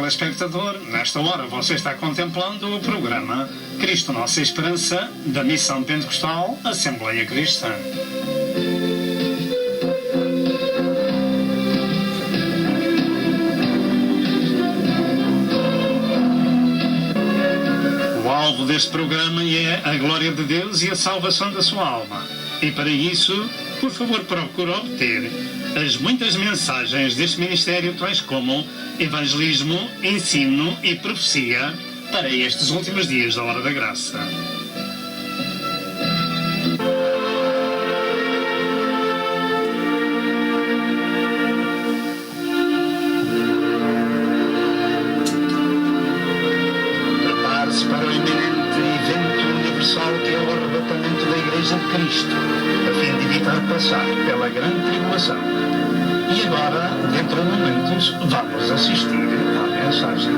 telespectador, nesta hora você está contemplando o programa Cristo Nossa Esperança, da Missão Pentecostal Assembleia Cristã. O alvo deste programa é a glória de Deus e a salvação da sua alma. E para isso, por favor, procure obter as muitas mensagens deste ministério, tais como evangelismo, ensino e profecia para estes últimos dias da Hora da Graça. Prepare-se para o iminente evento universal que é o arrebatamento da Igreja de Cristo, a fim de evitar passar pela grande tribulação. E agora, dentro de momentos, vamos assistir à mensagem.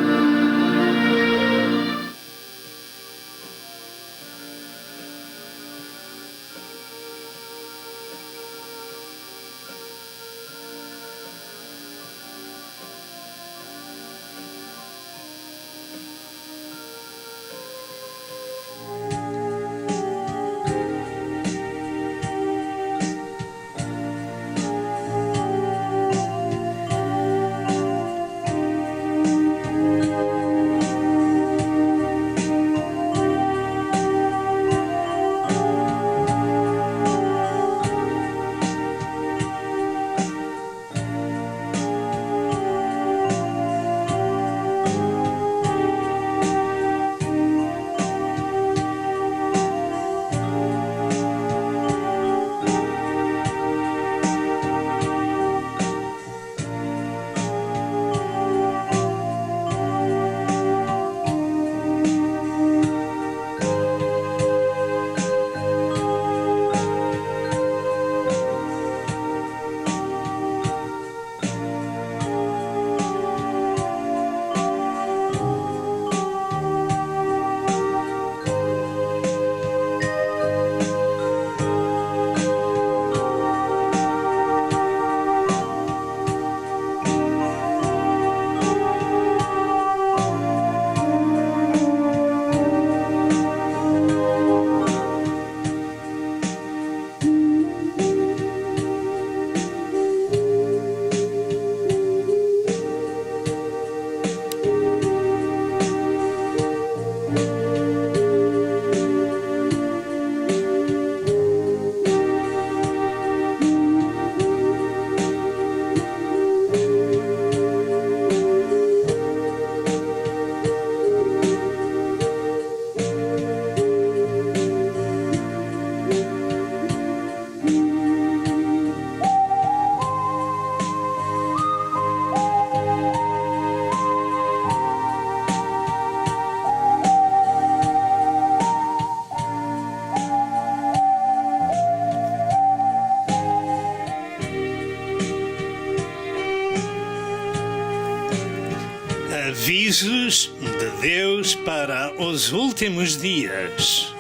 Avisos de Deus para os últimos dias.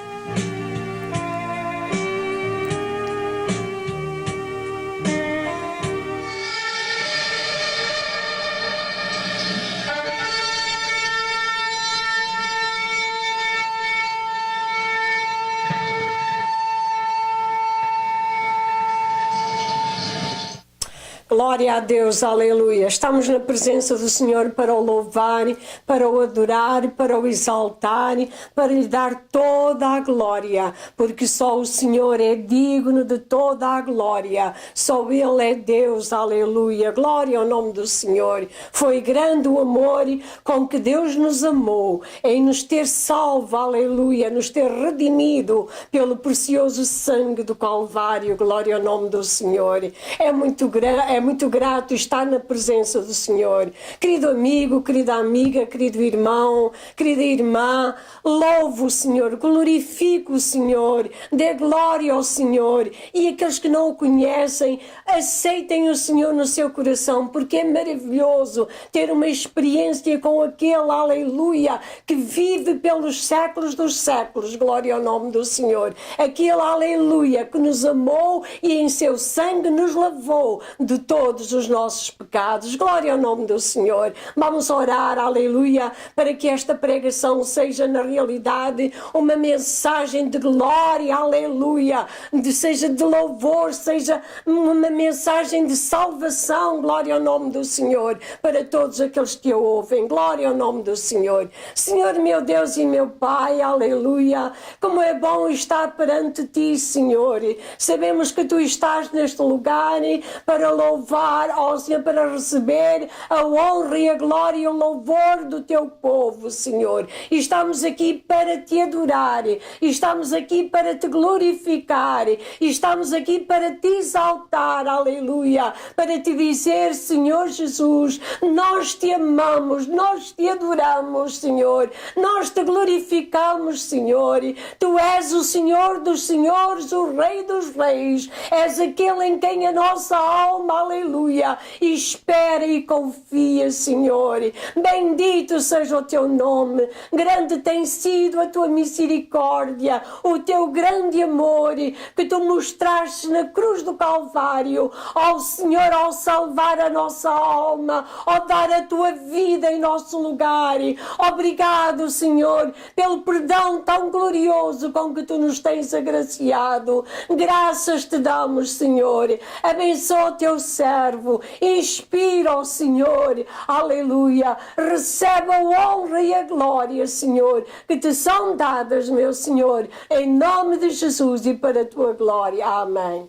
Glória a Deus, aleluia. Estamos na presença do Senhor para o louvar, para o adorar, para o exaltar, para lhe dar toda a glória, porque só o Senhor é digno de toda a glória. Só Ele é Deus, aleluia. Glória ao nome do Senhor. Foi grande o amor com que Deus nos amou, em nos ter salvo, aleluia, nos ter redimido pelo precioso sangue do Calvário. Glória ao nome do Senhor. É muito grato estar na presença do Senhor. Querido amigo, querida amiga, querido irmão, querida irmã, louvo o Senhor, glorifico o Senhor, dê glória ao Senhor, e aqueles que não o conhecem, aceitem o Senhor no seu coração, porque é maravilhoso ter uma experiência com aquele, aleluia, que vive pelos séculos dos séculos. Glória ao nome do Senhor. Aquele, aleluia, que nos amou e em seu sangue nos lavou de todo todos os nossos pecados. Glória ao nome do Senhor. Vamos orar, aleluia, para que esta pregação seja na realidade uma mensagem de glória, aleluia, seja de louvor, seja uma mensagem de salvação. Glória ao nome do Senhor, para todos aqueles que a ouvem. Glória ao nome do Senhor. Senhor, meu Deus e meu Pai, aleluia, como é bom estar perante Ti, Senhor. Sabemos que Tu estás neste lugar para louvar, ó Senhor, para receber a honra e a glória e o louvor do Teu povo, Senhor. E estamos aqui para Te adorar, e estamos aqui para Te glorificar, e estamos aqui para Te exaltar, aleluia, para Te dizer, Senhor Jesus, nós Te amamos, nós Te adoramos, Senhor, nós Te glorificamos, Senhor. Tu és o Senhor dos senhores, o Rei dos reis, és aquele em quem a nossa alma, aleluia, espera e confia, Senhor. Bendito seja o Teu nome, grande tem sido a Tua misericórdia, o Teu grande amor que Tu mostraste na cruz do Calvário, ó Senhor, ao salvar a nossa alma, ao dar a Tua vida em nosso lugar. Obrigado, Senhor, pelo perdão tão glorioso com que Tu nos tens agraciado. Graças Te damos, Senhor. Abençoa o Teu servo, inspira o Senhor, aleluia. Recebe a honra e a glória, Senhor, que Te são dadas, meu Senhor, em nome de Jesus e para a Tua glória. Amém.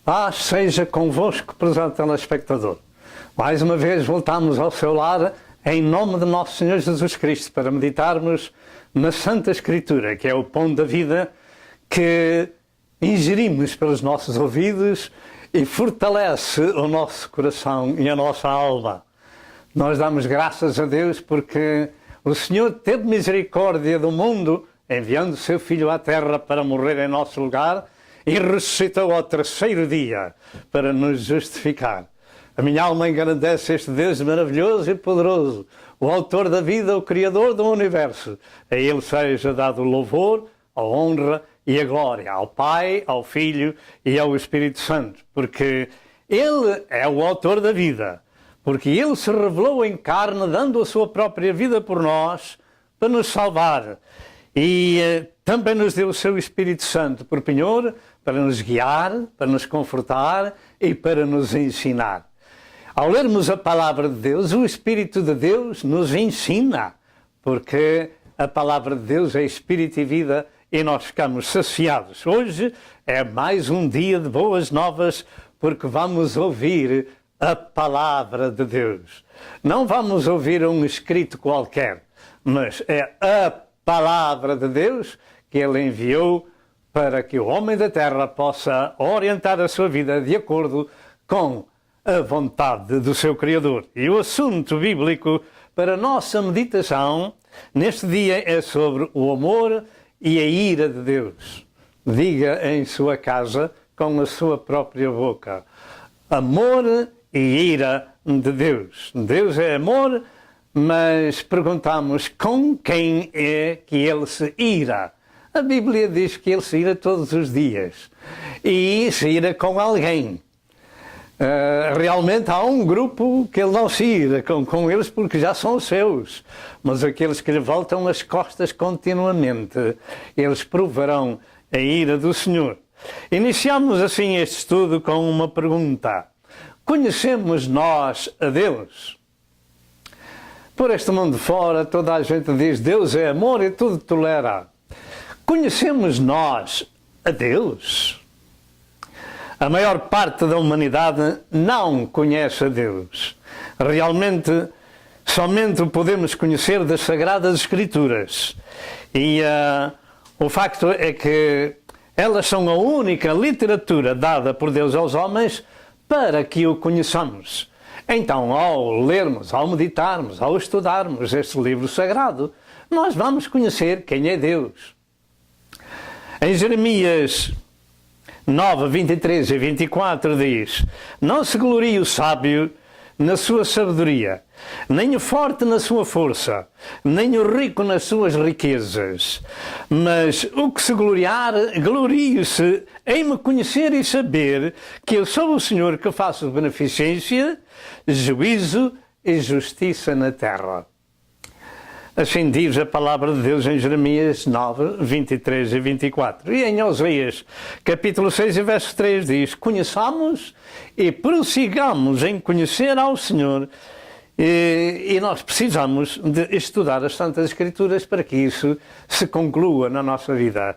Paz seja convosco, prezado telespectador. Mais uma vez voltamos ao seu lar, em nome de nosso Senhor Jesus Cristo, para meditarmos na Santa Escritura, que é o pão da vida que ingerimos pelos nossos ouvidos e fortalece o nosso coração e a nossa alma. Nós damos graças a Deus porque o Senhor teve misericórdia do mundo, enviando o seu Filho à terra para morrer em nosso lugar e ressuscitou ao terceiro dia para nos justificar. A minha alma engrandece este Deus maravilhoso e poderoso, o autor da vida, o criador do universo. A Ele seja dado o louvor, a honra e a glória, ao Pai, ao Filho e ao Espírito Santo, porque Ele é o autor da vida, porque Ele se revelou em carne, dando a sua própria vida por nós, para nos salvar. E também nos deu o seu Espírito Santo por penhor, para nos guiar, para nos confortar e para nos ensinar. Ao lermos a palavra de Deus, o Espírito de Deus nos ensina, porque a palavra de Deus é Espírito e vida e nós ficamos saciados. Hoje é mais um dia de boas novas, porque vamos ouvir a palavra de Deus. Não vamos ouvir um escrito qualquer, mas é a palavra de Deus que Ele enviou para que o homem da terra possa orientar a sua vida de acordo com a vontade do seu Criador. E o assunto bíblico para a nossa meditação neste dia é sobre o amor e a ira de Deus. Diga em sua casa com a sua própria boca: amor e ira de Deus. Deus é amor, mas perguntamos com quem é que Ele se ira. A Bíblia diz que Ele se ira todos os dias e se ira com alguém. Realmente há um grupo que Ele não se ira com eles porque já são seus, mas aqueles que lhe voltam as costas continuamente, eles provarão a ira do Senhor. Iniciamos assim este estudo com uma pergunta: conhecemos nós a Deus? Por este mundo fora toda a gente diz Deus é amor e tudo tolera. Conhecemos nós a Deus? A maior parte da humanidade não conhece a Deus. Realmente, somente o podemos conhecer das Sagradas Escrituras. E o facto é que elas são a única literatura dada por Deus aos homens para que o conheçamos. Então, ao lermos, ao meditarmos, ao estudarmos este livro sagrado, nós vamos conhecer quem é Deus. Em Jeremias 9, 23 e 24 diz: não se glorie o sábio na sua sabedoria, nem o forte na sua força, nem o rico nas suas riquezas. Mas o que se gloriar, glorie-se em me conhecer e saber que eu sou o Senhor que faço beneficência, juízo e justiça na terra. Assim diz a palavra de Deus em Jeremias 9, 23 e 24. E em Oseias, capítulo 6 e verso 3 diz: conheçamos e prossigamos em conhecer ao Senhor. E nós precisamos de estudar as Santas Escrituras para que isso se conclua na nossa vida.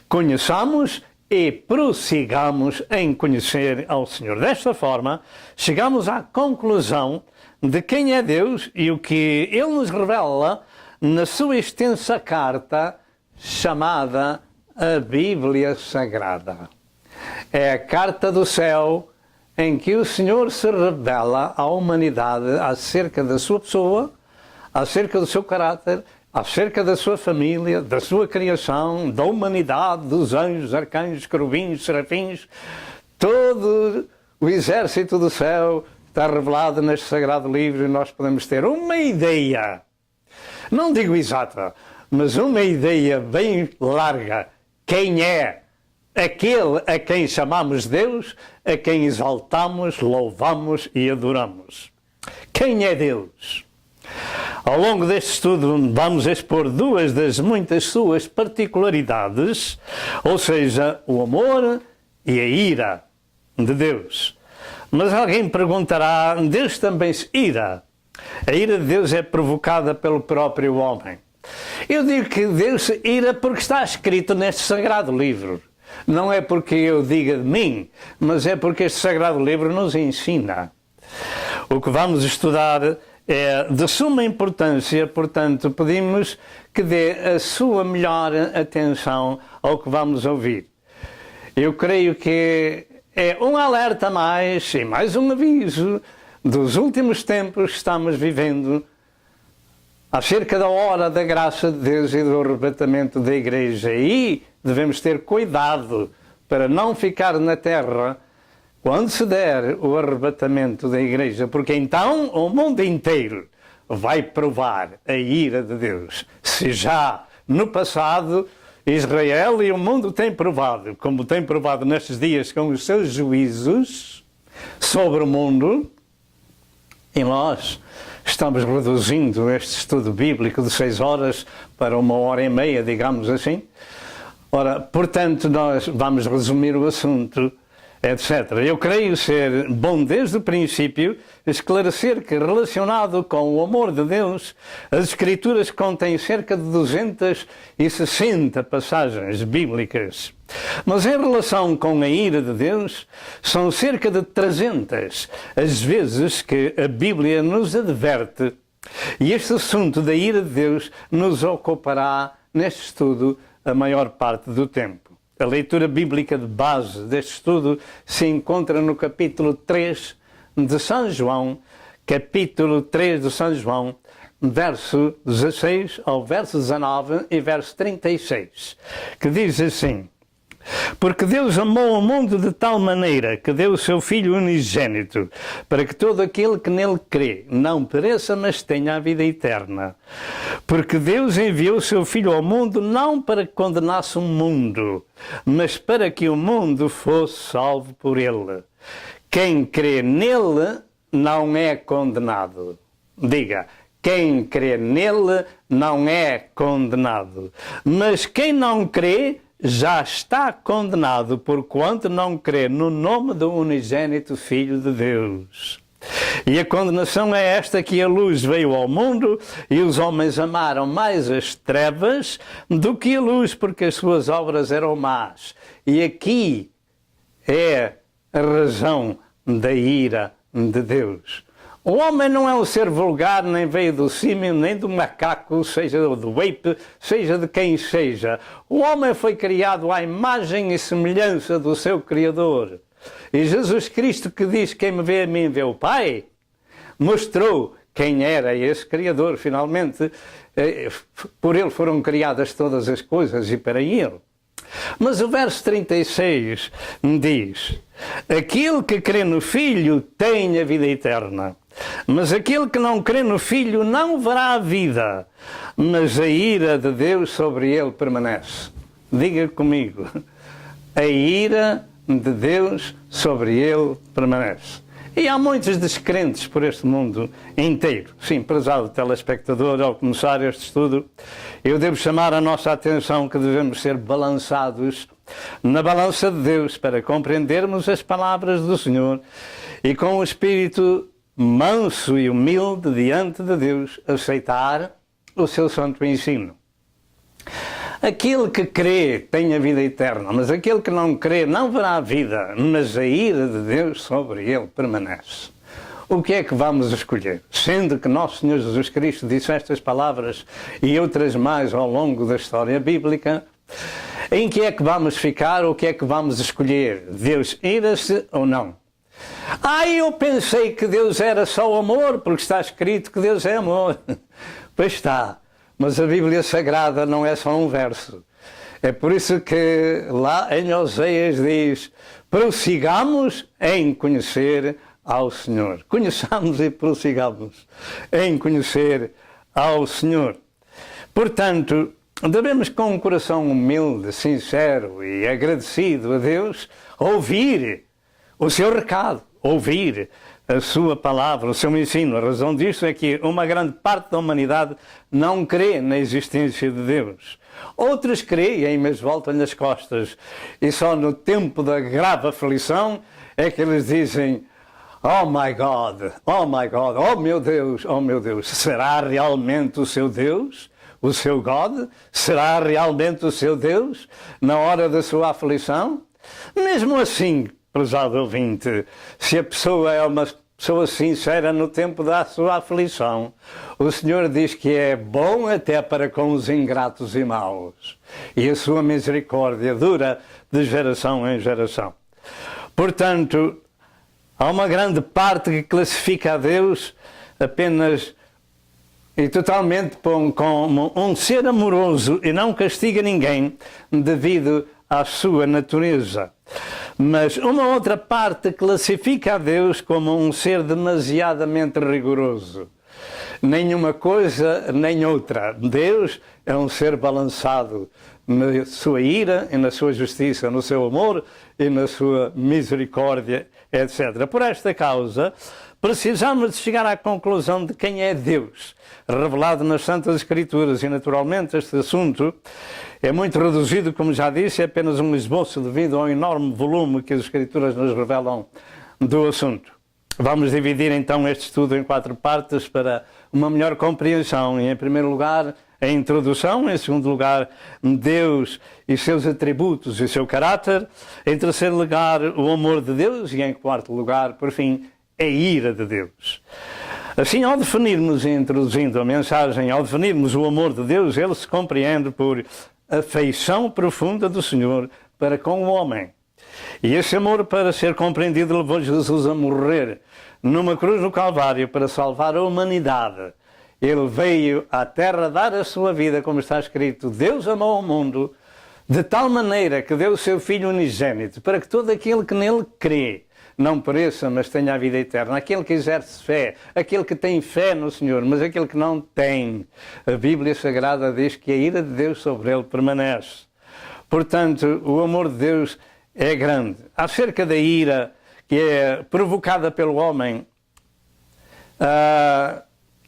Conheçamos e prossigamos em conhecer ao Senhor. Desta forma, chegamos à conclusão de quem é Deus e o que Ele nos revela na sua extensa carta chamada a Bíblia Sagrada. É a carta do céu em que o Senhor se revela à humanidade acerca da sua pessoa, acerca do seu caráter, acerca da sua família, da sua criação, da humanidade, dos anjos, arcanjos, querubins, serafins. Todo o exército do céu está revelado neste sagrado livro e nós podemos ter uma ideia, não digo exata, mas uma ideia bem larga. Quem é aquele a quem chamamos Deus, a quem exaltamos, louvamos e adoramos? Quem é Deus? Ao longo deste estudo vamos expor duas das muitas suas particularidades, ou seja, o amor e a ira de Deus. Mas alguém perguntará, Deus também se ira? A ira de Deus é provocada pelo próprio homem. Eu digo que Deus se ira porque está escrito neste sagrado livro. Não é porque eu diga de mim, mas é porque este sagrado livro nos ensina. O que vamos estudar é de suma importância, portanto, pedimos que dê a sua melhor atenção ao que vamos ouvir. Eu creio que é um alerta a mais e mais um aviso dos últimos tempos que estamos vivendo acerca da hora da graça de Deus e do arrebatamento da Igreja. E devemos ter cuidado para não ficar na terra quando se der o arrebatamento da Igreja, porque então o mundo inteiro vai provar a ira de Deus. Se já no passado Israel e o mundo têm provado, como tem provado nestes dias com os seus juízos sobre o mundo, e nós estamos reduzindo este estudo bíblico de 6 horas para 1h30, digamos assim. Ora, portanto, nós vamos resumir o assunto, etc. Eu creio ser bom desde o princípio esclarecer que, relacionado com o amor de Deus, as Escrituras contêm cerca de 260 passagens bíblicas. Mas em relação com a ira de Deus, são cerca de 300 as vezes que a Bíblia nos adverte. E este assunto da ira de Deus nos ocupará neste estudo a maior parte do tempo. A leitura bíblica de base deste estudo se encontra no capítulo 3 de São João, capítulo 3 de São João, verso 16 ao verso 19 e verso 36, que diz assim: porque Deus amou o mundo de tal maneira que deu o seu Filho unigênito, para que todo aquele que nele crê não pereça, mas tenha a vida eterna. Porque Deus enviou o seu Filho ao mundo não para que condenasse o mundo, mas para que o mundo fosse salvo por ele. Quem crê nele não é condenado. Diga, quem crê nele não é condenado. Mas quem não crê já está condenado, porquanto não crê no nome do unigênito Filho de Deus. E a condenação é esta, que a luz veio ao mundo e os homens amaram mais as trevas do que a luz, porque as suas obras eram más. E aqui é a razão da ira de Deus. O homem não é um ser vulgar, nem veio do símio, nem do macaco, seja do ape, seja de quem seja. O homem foi criado à imagem e semelhança do seu Criador. E Jesus Cristo, que diz, quem me vê a mim vê o Pai, mostrou quem era esse Criador. Finalmente, por ele foram criadas todas as coisas e para ele. Mas o verso 36 diz: aquele que crê no Filho tem a vida eterna. Mas aquele que não crê no Filho não verá a vida, mas a ira de Deus sobre ele permanece. Diga comigo, a ira de Deus sobre ele permanece. E há muitos descrentes por este mundo inteiro. Sim, prezado telespectador, ao começar este estudo, eu devo chamar a nossa atenção que devemos ser balançados na balança de Deus para compreendermos as palavras do Senhor e com o espírito manso e humilde diante de Deus aceitar o seu santo ensino. Aquele que crê tem a vida eterna, mas aquele que não crê não verá a vida, mas a ira de Deus sobre ele permanece. O que é que vamos escolher? Sendo que nosso Senhor Jesus Cristo disse estas palavras e outras mais ao longo da história bíblica, em que é que vamos ficar? O que é que vamos escolher? Deus ira-se ou não? Eu pensei que Deus era só amor, porque está escrito que Deus é amor. Pois está. Mas a Bíblia Sagrada não é só um verso. É por isso que lá em Oséias diz: prossigamos em conhecer ao Senhor. Conheçamos e prossigamos em conhecer ao Senhor. Portanto, devemos com um coração humilde, sincero e agradecido a Deus ouvir o seu recado, ouvir a sua palavra, o seu ensino. A razão disso é que uma grande parte da humanidade não crê na existência de Deus. Outros creem, mas voltam-lhe as costas. E só no tempo da grave aflição é que eles dizem: oh my God, oh my God, oh meu Deus, será realmente o seu Deus? O seu God? Será realmente o seu Deus na hora da sua aflição? Mesmo assim, prezado ouvinte, se a pessoa é uma pessoa sincera no tempo da sua aflição, o Senhor diz que é bom até para com os ingratos e maus, e a sua misericórdia dura de geração em geração. Portanto, há uma grande parte que classifica a Deus apenas e totalmente como um ser amoroso e não castiga ninguém devido à sua natureza. Mas uma outra parte classifica a Deus como um ser demasiadamente rigoroso. Nenhuma coisa, nem outra. Deus é um ser balançado na sua ira e na sua justiça, no seu amor e na sua misericórdia, etc. Por esta causa, precisamos de chegar à conclusão de quem é Deus, revelado nas Santas Escrituras, e naturalmente este assunto é muito reduzido, como já disse, é apenas um esboço devido ao enorme volume que as Escrituras nos revelam do assunto. Vamos dividir então este estudo em 4 partes para uma melhor compreensão. E, em primeiro lugar, a introdução. Em segundo lugar, Deus e seus atributos e seu caráter. Em terceiro lugar, o amor de Deus. E em quarto lugar, por fim, a ira de Deus. Assim, ao definirmos, introduzindo a mensagem, ao definirmos o amor de Deus, ele se compreende por afeição profunda do Senhor para com o homem. E esse amor, para ser compreendido, levou Jesus a morrer numa cruz no Calvário para salvar a humanidade. Ele veio à terra dar a sua vida, como está escrito: Deus amou o mundo de tal maneira que deu o seu Filho unigênito, para que todo aquele que nele crê não pereça, mas tenha a vida eterna. Aquele que exerce fé, aquele que tem fé no Senhor, mas aquele que não tem, a Bíblia Sagrada diz que a ira de Deus sobre ele permanece. Portanto, o amor de Deus é grande. Acerca da ira que é provocada pelo homem,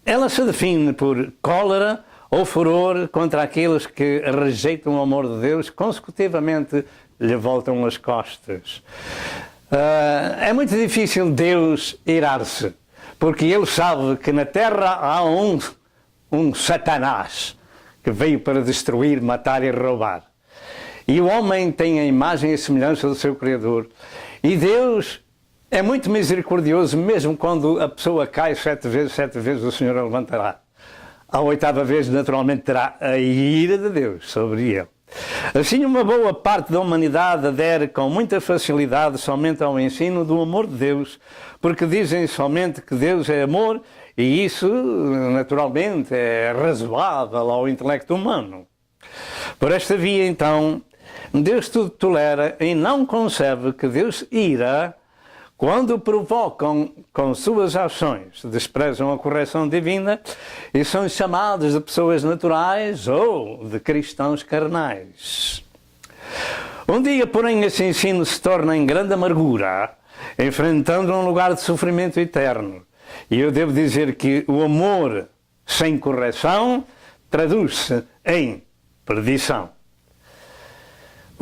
ela se define por cólera ou furor contra aqueles que rejeitam o amor de Deus, consecutivamente lhe voltam as costas. É muito difícil Deus irar-se, porque ele sabe que na terra há um Satanás que veio para destruir, matar e roubar. E o homem tem a imagem e a semelhança do seu Criador. E Deus é muito misericordioso, mesmo quando a pessoa cai 7 vezes o Senhor a levantará. A 8ª vez, naturalmente, terá a ira de Deus sobre ele. Assim, uma boa parte da humanidade adere com muita facilidade somente ao ensino do amor de Deus, porque dizem somente que Deus é amor, e isso, naturalmente, é razoável ao intelecto humano. Por esta via, então, Deus tudo tolera e não concebe que Deus ira quando provocam com suas ações, desprezam a correção divina e são chamados de pessoas naturais ou de cristãos carnais. Um dia, porém, esse ensino se torna em grande amargura, enfrentando um lugar de sofrimento eterno. E eu devo dizer que o amor sem correção traduz-se em perdição.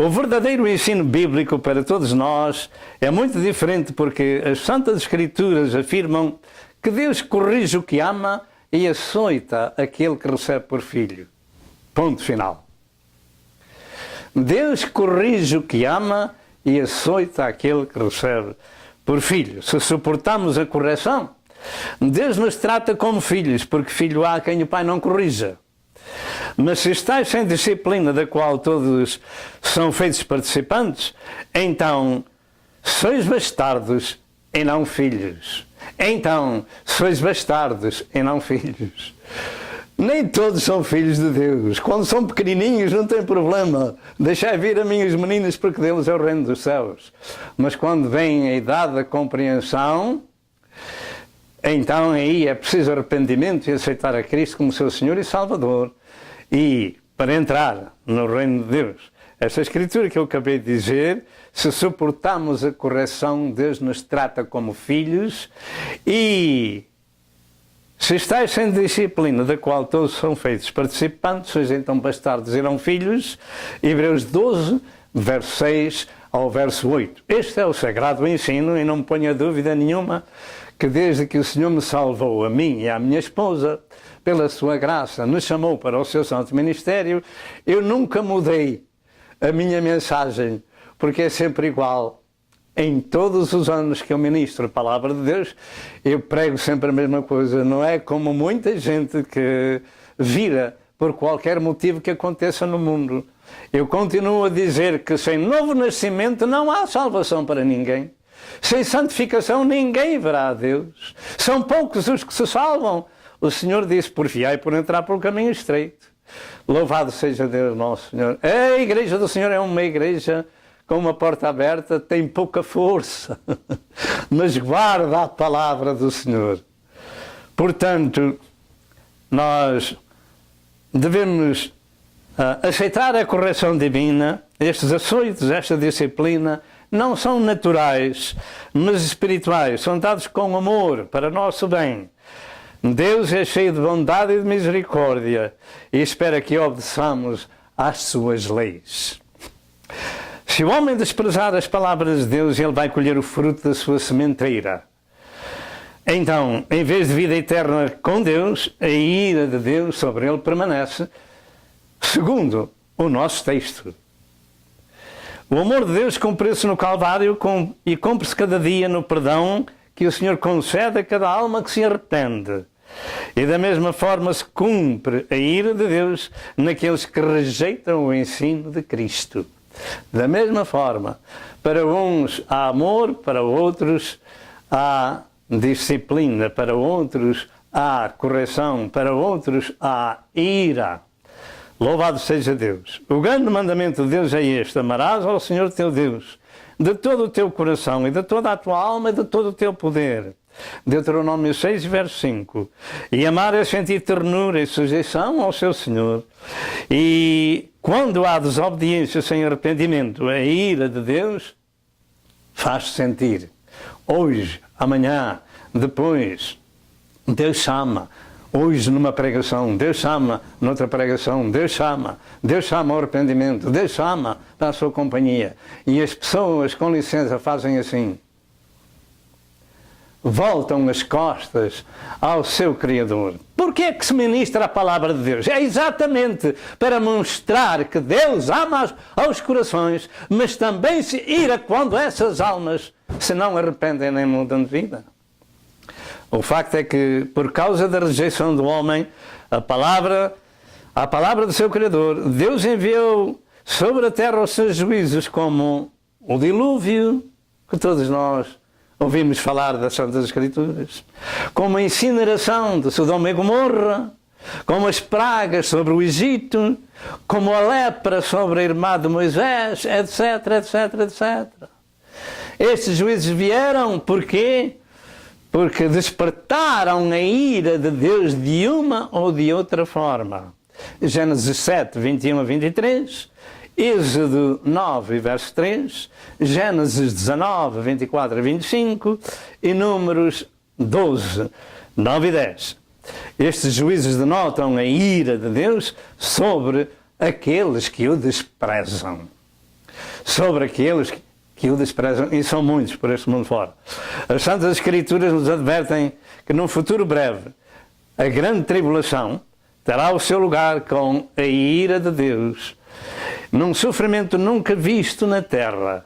O verdadeiro ensino bíblico para todos nós é muito diferente, porque as Santas Escrituras afirmam que Deus corrige o que ama e açoita aquele que recebe por filho. Ponto final. Deus corrige o que ama e açoita aquele que recebe por filho. Se suportamos a correção, Deus nos trata como filhos, porque filho há quem o pai não corrija. Mas se estáis sem disciplina da qual todos são feitos participantes, então sois bastardos e não filhos. Então sois bastardos e não filhos. Nem todos são filhos de Deus. Quando são pequenininhos não tem problema. Deixai vir a mim os meninos, porque deles é o reino dos céus. Mas quando vem a idade da compreensão, então aí é preciso arrependimento e aceitar a Cristo como seu Senhor e Salvador. E para entrar no reino de Deus, esta escritura que eu acabei de dizer, se suportamos a correção, Deus nos trata como filhos. E se estáis sem disciplina, da qual todos são feitos participantes, sois então bastardos e não filhos. Hebreus 12, verso 6 ao verso 8. Este é o sagrado ensino, e não me ponha dúvida nenhuma que desde que o Senhor me salvou, a mim e à minha esposa, pela sua graça, nos chamou para o seu santo ministério, eu nunca mudei a minha mensagem, porque é sempre igual. Em todos os anos que eu ministro a palavra de Deus, eu prego sempre a mesma coisa. Não é como muita gente que vira por qualquer motivo que aconteça no mundo. Eu continuo a dizer que sem novo nascimento não há salvação para ninguém. Sem santificação ninguém verá a Deus. São poucos os que se salvam. O Senhor disse: porfiai por entrar pelo caminho estreito. Louvado seja Deus nosso Senhor. A igreja do Senhor é uma igreja com uma porta aberta, tem pouca força, mas guarda a palavra do Senhor. Portanto, nós devemos aceitar a correção divina. Estes açoites, esta disciplina, não são naturais, mas espirituais. São dados com amor, para nosso bem. Deus é cheio de bondade e de misericórdia e espera que obedeçamos às suas leis. Se o homem desprezar as palavras de Deus, ele vai colher o fruto da sua sementeira. Então, em vez de vida eterna com Deus, a ira de Deus sobre ele permanece, segundo o nosso texto. O amor de Deus cumpriu-se no Calvário e cumpre-se cada dia no perdão que o Senhor concede a cada alma que se arrepende. E da mesma forma se cumpre a ira de Deus naqueles que rejeitam o ensino de Cristo. Da mesma forma, para uns há amor, para outros há disciplina, para outros há correção, para outros há ira. Louvado seja Deus. O grande mandamento de Deus é este: amarás ao Senhor teu Deus de todo o teu coração e de toda a tua alma e de todo o teu poder. Deuteronômio 6, verso 5. E amar é sentir ternura e sujeição ao seu Senhor. E quando há desobediência sem arrependimento, a ira de Deus faz-se sentir. Hoje, amanhã, depois, Deus chama. Hoje numa pregação, Deus chama, noutra pregação, Deus chama ao arrependimento, Deus chama para a sua companhia. E as pessoas, com licença, fazem assim. Voltam as costas ao seu Criador. Porquê é que se ministra a palavra de Deus? É exatamente para mostrar que Deus ama aos corações, mas também se ira quando essas almas se não arrependem nem mudam de vida. O facto é que, por causa da rejeição do homem, a palavra do seu Criador, Deus enviou sobre a terra os seus juízos, como o dilúvio, que todos nós ouvimos falar das Santas Escrituras, como a incineração de Sodoma e Gomorra, como as pragas sobre o Egito, como a lepra sobre a irmã de Moisés, etc, etc, etc. Estes juízes vieram porquê? Porque despertaram a ira de Deus de uma ou de outra forma. Gênesis 7, 21 a 23, Êxodo 9, verso 3, Gênesis 19, 24 a 25 e Números 12, 9 e 10. Estes juízes denotam a ira de Deus sobre aqueles que o desprezam. Sobre aqueles que o desprezam, e são muitos por este mundo fora. As Santas Escrituras nos advertem que num futuro breve a grande tribulação terá o seu lugar com a ira de Deus, num sofrimento nunca visto na terra,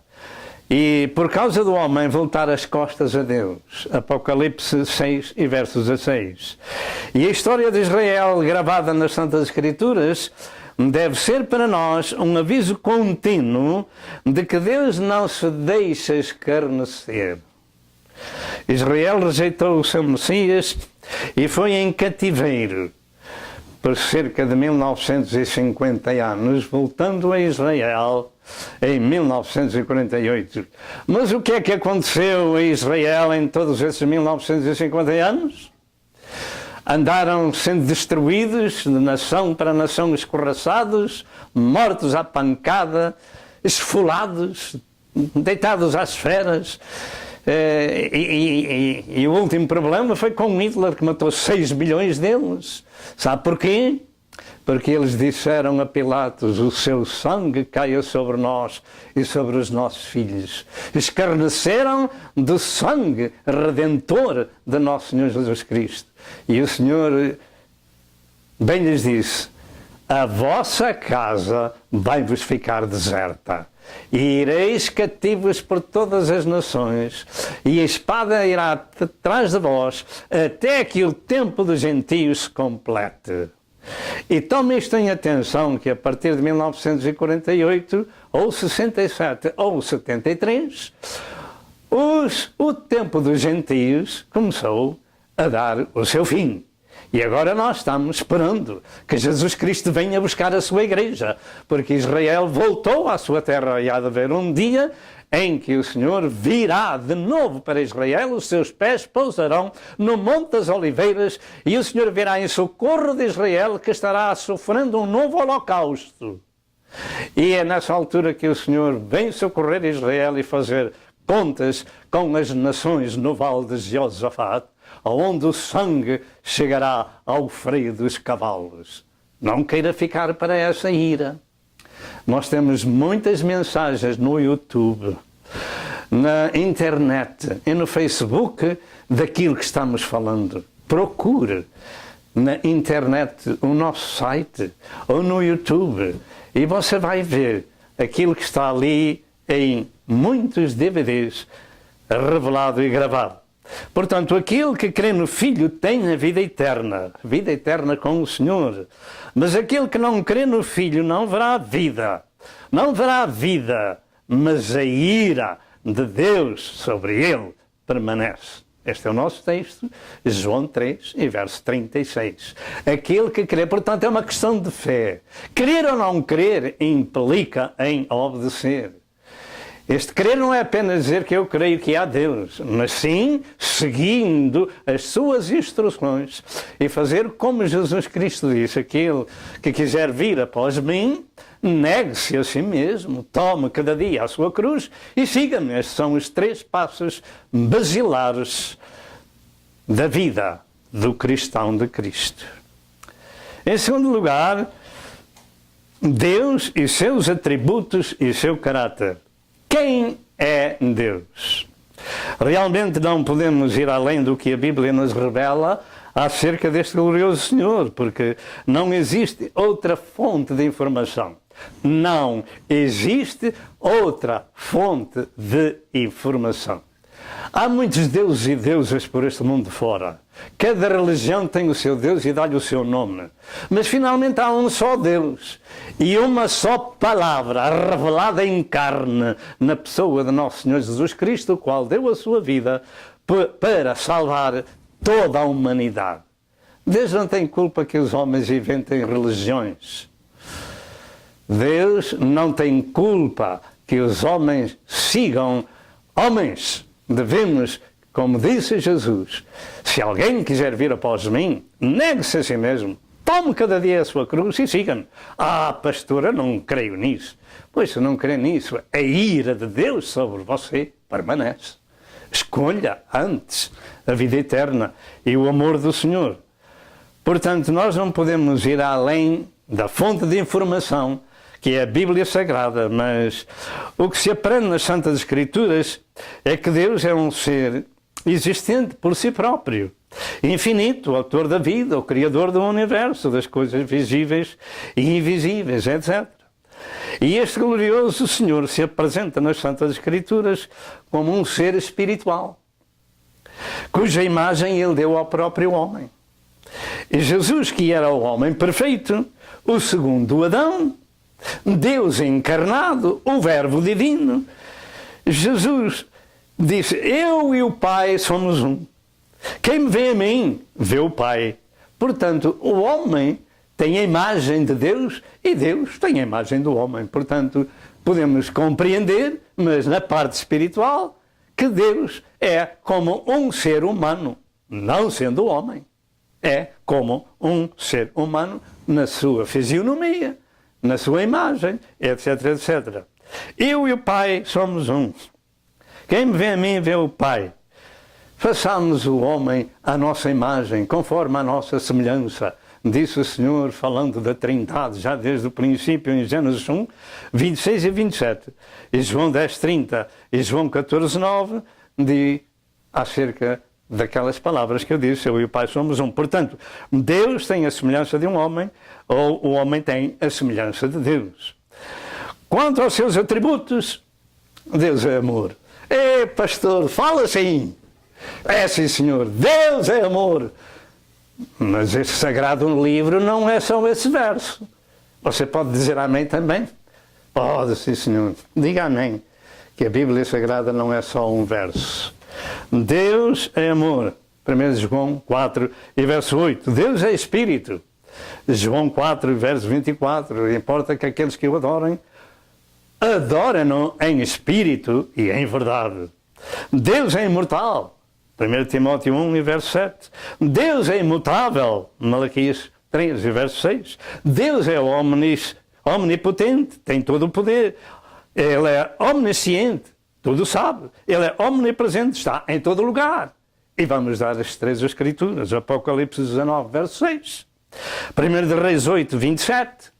e por causa do homem voltar as costas a Deus. Apocalipse 6 e verso 16. E a história de Israel, gravada nas Santas Escrituras, deve ser para nós um aviso contínuo de que Deus não se deixa escarnecer. Israel rejeitou o seu Messias e foi em cativeiro por cerca de 1950 anos, voltando a Israel em 1948. Mas o que é que aconteceu a Israel em todos esses 1950 anos? Andaram sendo destruídos de nação para nação, escorraçados, mortos à pancada, esfolados, deitados às feras. E o último problema foi com Hitler, que matou 6 bilhões deles. Sabe porquê? Porque eles disseram a Pilatos: o seu sangue caia sobre nós e sobre os nossos filhos. Escarneceram do sangue redentor de nosso Senhor Jesus Cristo. E o Senhor bem lhes disse: a vossa casa vai-vos ficar deserta, e ireis cativos por todas as nações, e a espada irá atrás de vós, até que o tempo dos gentios se complete. E tome isto em atenção, que a partir de 1948, ou 67, ou 73, o tempo dos gentios começou a dar o seu fim. E agora nós estamos esperando que Jesus Cristo venha buscar a sua igreja, porque Israel voltou à sua terra, e há de haver um dia em que o Senhor virá de novo para Israel, os seus pés pousarão no Monte das Oliveiras, e o Senhor virá em socorro de Israel, que estará sofrendo um novo holocausto. E é nessa altura que o Senhor vem socorrer Israel e fazer contas com as nações no Vale de Jeosafate, onde o sangue chegará ao freio dos cavalos. Não queira ficar para essa ira. Nós temos muitas mensagens no YouTube, na internet e no Facebook daquilo que estamos falando. Procure na internet o nosso site ou no YouTube e você vai ver aquilo que está ali em muitos DVDs revelado e gravado. Portanto, aquele que crê no Filho tem a vida eterna com o Senhor. Mas aquele que não crê no Filho não verá vida, mas a ira de Deus sobre ele permanece. Este é o nosso texto, João 3 e verso 36. Aquele que crê, portanto, é uma questão de fé. Crer ou não crer implica em obedecer. Este crer não é apenas dizer que eu creio que há Deus, mas sim seguindo as suas instruções e fazer como Jesus Cristo disse: aquele que quiser vir após mim, negue-se a si mesmo, tome cada dia a sua cruz e siga-me. Estes são os 3 passos basilares da vida do cristão de Cristo. Em segundo lugar, Deus e seus atributos e seu caráter. Quem é Deus? Realmente não podemos ir além do que a Bíblia nos revela acerca deste glorioso Senhor, porque não existe outra fonte de informação. Não existe outra fonte de informação. Há muitos deuses e deusas por este mundo fora. Cada religião tem o seu Deus e dá-lhe o seu nome. Mas finalmente há um só Deus e uma só palavra revelada em carne na pessoa de nosso Senhor Jesus Cristo, o qual deu a sua vida para salvar toda a humanidade. Deus não tem culpa que os homens inventem religiões. Deus não tem culpa que os homens sigam Homens, devemos, como disse Jesus, se alguém quiser vir após mim, negue-se a si mesmo, tome cada dia a sua cruz e siga-me. Ah, pastora, não creio nisso. Pois se não crê nisso, a ira de Deus sobre você permanece. Escolha antes a vida eterna e o amor do Senhor. Portanto, nós não podemos ir além da fonte de informação, que é a Bíblia Sagrada, mas o que se aprende nas Santas Escrituras é que Deus é um ser existente por si próprio, infinito, o autor da vida, o criador do universo, das coisas visíveis e invisíveis, etc. E este glorioso Senhor se apresenta nas Santas Escrituras como um ser espiritual, cuja imagem ele deu ao próprio homem. E Jesus, que era o homem perfeito, o segundo Adão, Deus encarnado, o Verbo divino, Jesus disse: eu e o Pai somos um. Quem me vê a mim, vê o Pai. Portanto, o homem tem a imagem de Deus e Deus tem a imagem do homem. Portanto, podemos compreender, mas na parte espiritual, que Deus é como um ser humano, não sendo homem. É como um ser humano na sua fisionomia, na sua imagem, etc, etc. Eu e o Pai somos um. Quem me vê a mim, vê o Pai. Façamos o homem à nossa imagem, conforme a nossa semelhança, disse o Senhor, falando da Trindade, já desde o princípio, em Gênesis 1, 26 e 27. E João 10, 30 e João 14, 9, diz acerca daquelas palavras que eu disse: eu e o Pai somos um. Portanto, Deus tem a semelhança de um homem, ou o homem tem a semelhança de Deus. Quanto aos seus atributos, Deus é amor. Pastor, fala assim. É sim, senhor, Deus é amor. Mas este sagrado livro não é só esse verso. Você pode dizer amém também? Pode, sim, senhor. Diga amém, que a Bíblia Sagrada não é só um verso. Deus é amor. 1 João 4 e verso 8. Deus é Espírito. João 4, verso 24. Importa que aqueles que o adorem, adorem-no em espírito e em verdade. Deus é imortal. 1 Timóteo 1 e verso 7. Deus é imutável. Malaquias 3 e verso 6. Deus é omnipotente, tem todo o poder. Ele é omnisciente, tudo sabe. Ele é omnipresente, está em todo lugar. E vamos dar as três escrituras. Apocalipse 19, verso 6. 1 Reis 8, 27.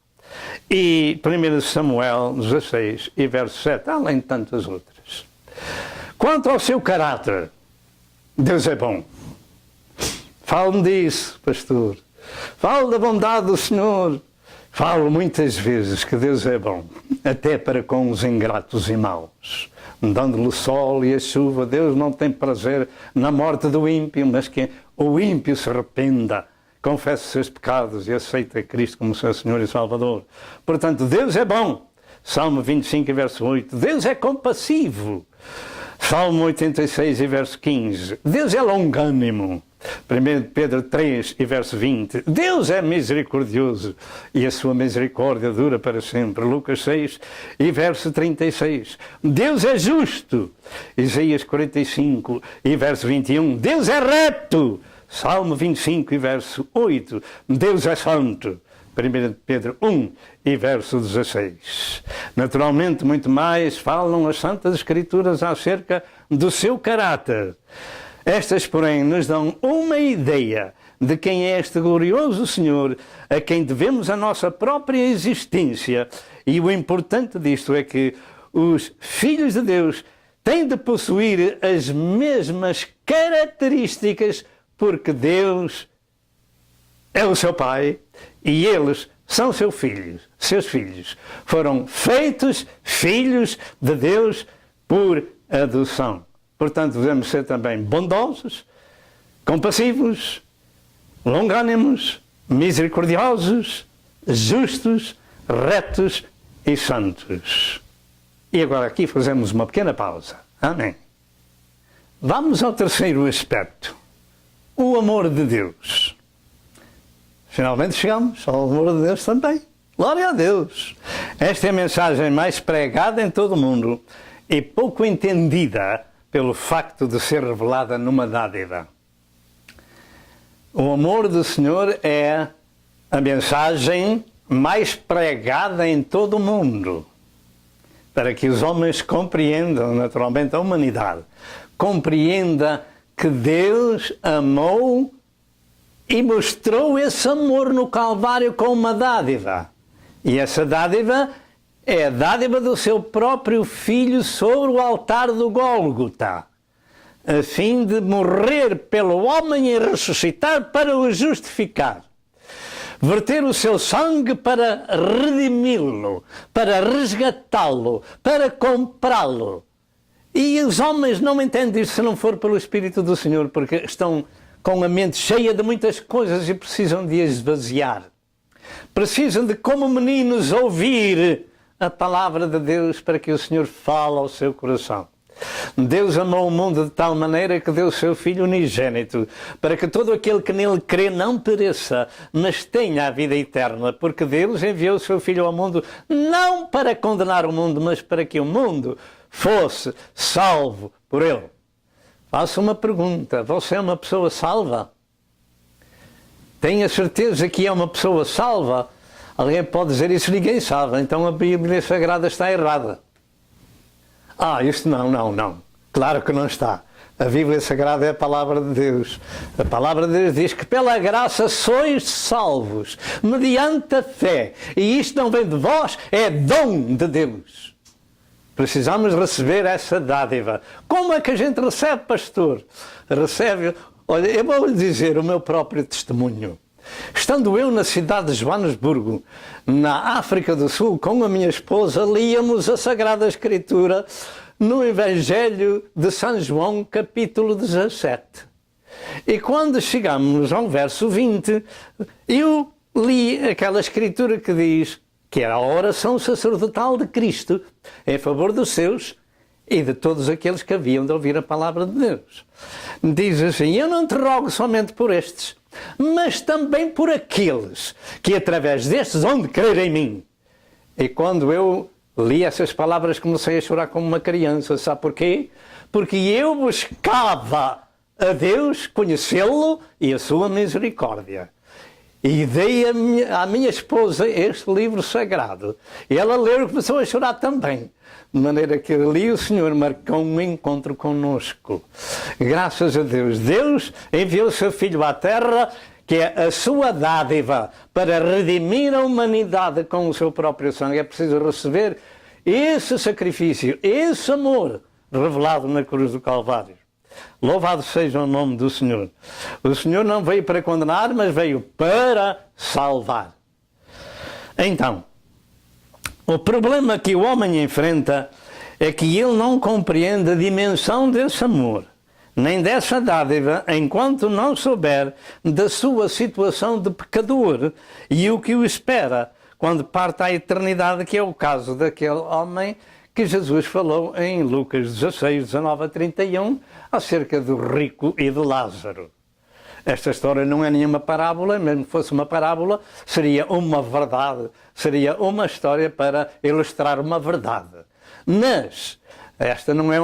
E 1 Samuel 16 e verso 7, além de tantas outras. Quanto ao seu caráter, Deus é bom. Falo-me disso, pastor. Falo da bondade do Senhor. Falo muitas vezes que Deus é bom, até para com os ingratos e maus. Dando-lhe o sol e a chuva, Deus não tem prazer na morte do ímpio, mas que o ímpio se arrependa, confesse os seus pecados e aceita Cristo como seu Senhor e Salvador. Portanto, Deus é bom. Salmo 25 e verso 8. Deus é compassivo. Salmo 86 e verso 15. Deus é longânimo. 1 Pedro 3 e verso 20. Deus é misericordioso e a sua misericórdia dura para sempre. Lucas 6 e verso 36. Deus é justo. Isaías 45 e verso 21. Deus é reto. Salmo 25 e verso 8. Deus é santo. 1 Pedro 1 e verso 16. Naturalmente, muito mais falam as Santas Escrituras acerca do seu caráter. Estas, porém, nos dão uma ideia de quem é este glorioso Senhor, a quem devemos a nossa própria existência. E o importante disto é que os filhos de Deus têm de possuir as mesmas características, porque Deus é o seu Pai e eles são seus filhos. Foram feitos filhos de Deus por adoção. Portanto, devemos ser também bondosos, compassivos, longânimos, misericordiosos, justos, retos e santos. E agora aqui fazemos uma pequena pausa. Amém. Vamos ao terceiro aspecto. O amor de Deus. Finalmente chegamos ao amor de Deus também. Glória a Deus! Esta é a mensagem mais pregada em todo o mundo e pouco entendida pelo facto de ser revelada numa dádiva. O amor do Senhor é a mensagem mais pregada em todo o mundo, para que os homens compreendam, naturalmente a humanidade, compreenda que Deus amou e mostrou esse amor no Calvário com uma dádiva. E essa dádiva é a dádiva do seu próprio Filho sobre o altar do Gólgota, a fim de morrer pelo homem e ressuscitar para o justificar. Verter o seu sangue para redimi-lo, para resgatá-lo, para comprá-lo. E os homens não entendem isso se não for pelo Espírito do Senhor, porque estão com a mente cheia de muitas coisas e precisam de esvaziar. Precisam de, como meninos, ouvir a palavra de Deus para que o Senhor fale ao seu coração. Deus amou o mundo de tal maneira que deu o seu Filho unigênito, para que todo aquele que nele crê não pereça, mas tenha a vida eterna, porque Deus enviou o seu Filho ao mundo não para condenar o mundo, mas para que o mundo fosse salvo por ele. Faço uma pergunta: você é uma pessoa salva? Tenha certeza que é uma pessoa salva? Alguém pode dizer isso, ninguém sabe, então a Bíblia Sagrada está errada. Isto não. Claro que não está. A Bíblia Sagrada é a palavra de Deus. A palavra de Deus diz que pela graça sois salvos, mediante a fé. E isto não vem de vós, é dom de Deus. Precisamos receber essa dádiva. Como é que a gente recebe, pastor? Recebe... Olha, eu vou lhe dizer o meu próprio testemunho. Estando eu na cidade de Joanesburgo, na África do Sul, com a minha esposa, líamos a Sagrada Escritura no Evangelho de São João, capítulo 17. E quando chegamos ao verso 20, eu li aquela escritura que diz que era a oração sacerdotal de Cristo em favor dos seus e de todos aqueles que haviam de ouvir a palavra de Deus. Diz assim: eu não te rogo somente por estes, mas também por aqueles que através destes hão de crer em mim. E quando eu li essas palavras comecei a chorar como uma criança. Sabe porquê? Porque eu buscava a Deus, conhecê-lo e a sua misericórdia. E dei à minha esposa este livro sagrado. E ela leu e começou a chorar também. De maneira que ali o Senhor marcou um encontro conosco. Graças a Deus. Deus enviou o seu Filho à Terra, que é a sua dádiva, para redimir a humanidade com o seu próprio sangue. É preciso receber esse sacrifício, esse amor revelado na cruz do Calvário. Louvado seja o nome do Senhor. O Senhor não veio para condenar, mas veio para salvar. Então, o problema que o homem enfrenta é que ele não compreende a dimensão desse amor, nem dessa dádiva, enquanto não souber da sua situação de pecador e o que o espera quando parte à eternidade, que é o caso daquele homem que Jesus falou em Lucas 16, 19 a 31, acerca do rico e de Lázaro. Esta história não é nenhuma parábola, mesmo que fosse uma parábola, seria uma verdade, seria uma história para ilustrar uma verdade. Mas esta não é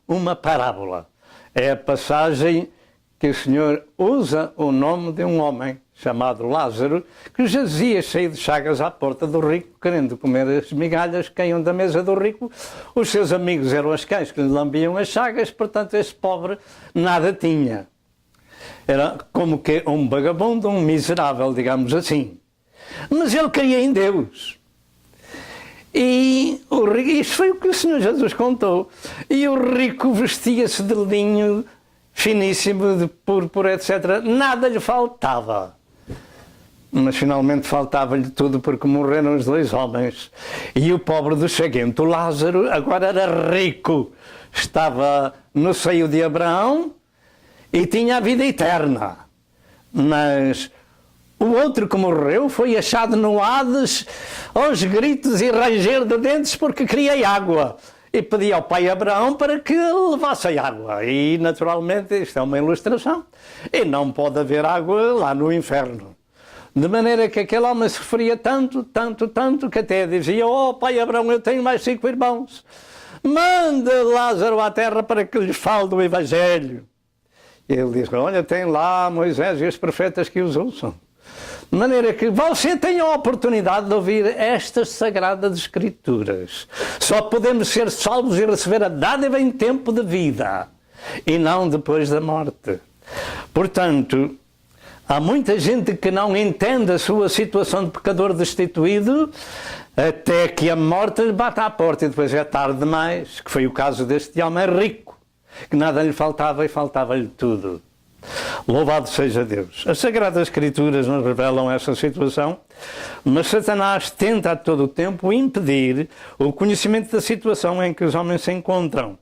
uma parábola, é a passagem que o Senhor usa o nome de um homem chamado Lázaro, que jazia cheio de chagas à porta do rico, querendo comer as migalhas que caíam da mesa do rico. Os seus amigos eram as cães que lhe lambiam as chagas, portanto esse pobre nada tinha. Era como que um vagabundo, um miserável, digamos assim. Mas ele cria em Deus. E isso foi o que o Senhor Jesus contou. E o rico vestia-se de linho finíssimo, de púrpura, etc. Nada lhe faltava. Mas finalmente faltava-lhe tudo, porque morreram os dois homens. E o pobre do chaguento Lázaro agora era rico. Estava no seio de Abraão e tinha a vida eterna. Mas o outro que morreu foi achado no Hades aos gritos e ranger de dentes porque queria água. E pedia ao pai Abraão para que levasse água. E naturalmente isto é uma ilustração. E não pode haver água lá no inferno. De maneira que aquele homem sofria tanto, que até dizia: oh pai Abraão, eu tenho mais 5 irmãos. manda Lázaro à terra para que lhes fale do Evangelho. E ele diz, olha, tem lá Moisés e os profetas que os ouçam. De maneira que você tenha a oportunidade de ouvir estas sagradas escrituras. Só podemos ser salvos e receber a dádiva em tempo de vida e não depois da morte. Portanto, há muita gente que não entende a sua situação de pecador destituído até que a morte lhe bate à porta e depois é tarde demais, que foi o caso deste homem rico, que nada lhe faltava e faltava-lhe tudo. Louvado seja Deus. As Sagradas Escrituras nos revelam essa situação, mas Satanás tenta a todo o tempo impedir o conhecimento da situação em que os homens se encontram.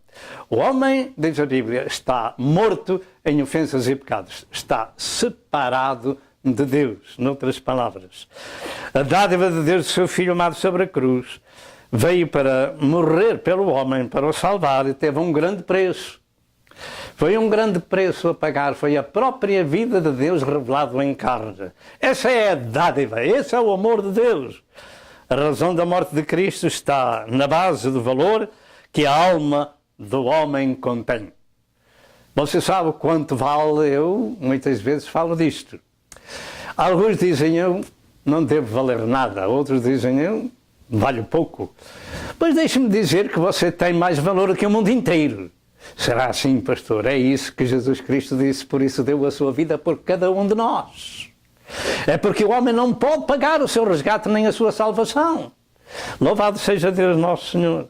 O homem, diz a Bíblia, está morto em ofensas e pecados. Está separado de Deus, noutras palavras. A dádiva de Deus, do seu Filho amado sobre a cruz, veio para morrer pelo homem, para o salvar, e teve um grande preço. Foi um grande preço a pagar, foi a própria vida de Deus revelado em carne. Essa é a dádiva, esse é o amor de Deus. A razão da morte de Cristo está na base do valor que a alma do homem contém. Você sabe quanto vale? Eu muitas vezes falo disto. Alguns dizem eu não devo valer nada, outros dizem eu valho pouco. Pois deixe-me dizer que você tem mais valor que o mundo inteiro. Será assim, pastor? É isso que Jesus Cristo disse, por isso deu a sua vida por cada um de nós. É porque o homem não pode pagar o seu resgate nem a sua salvação. Louvado seja Deus nosso Senhor.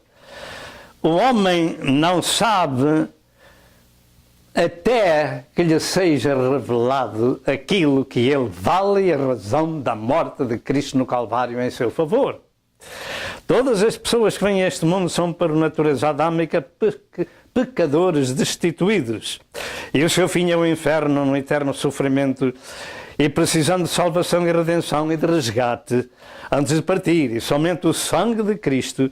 O homem não sabe até que lhe seja revelado aquilo que ele vale e a razão da morte de Cristo no Calvário em seu favor. Todas as pessoas que vêm a este mundo são, por natureza adâmica, pecadores destituídos. E o seu fim é o inferno, no eterno sofrimento, e precisando de salvação e redenção e de resgate antes de partir. E somente o sangue de Cristo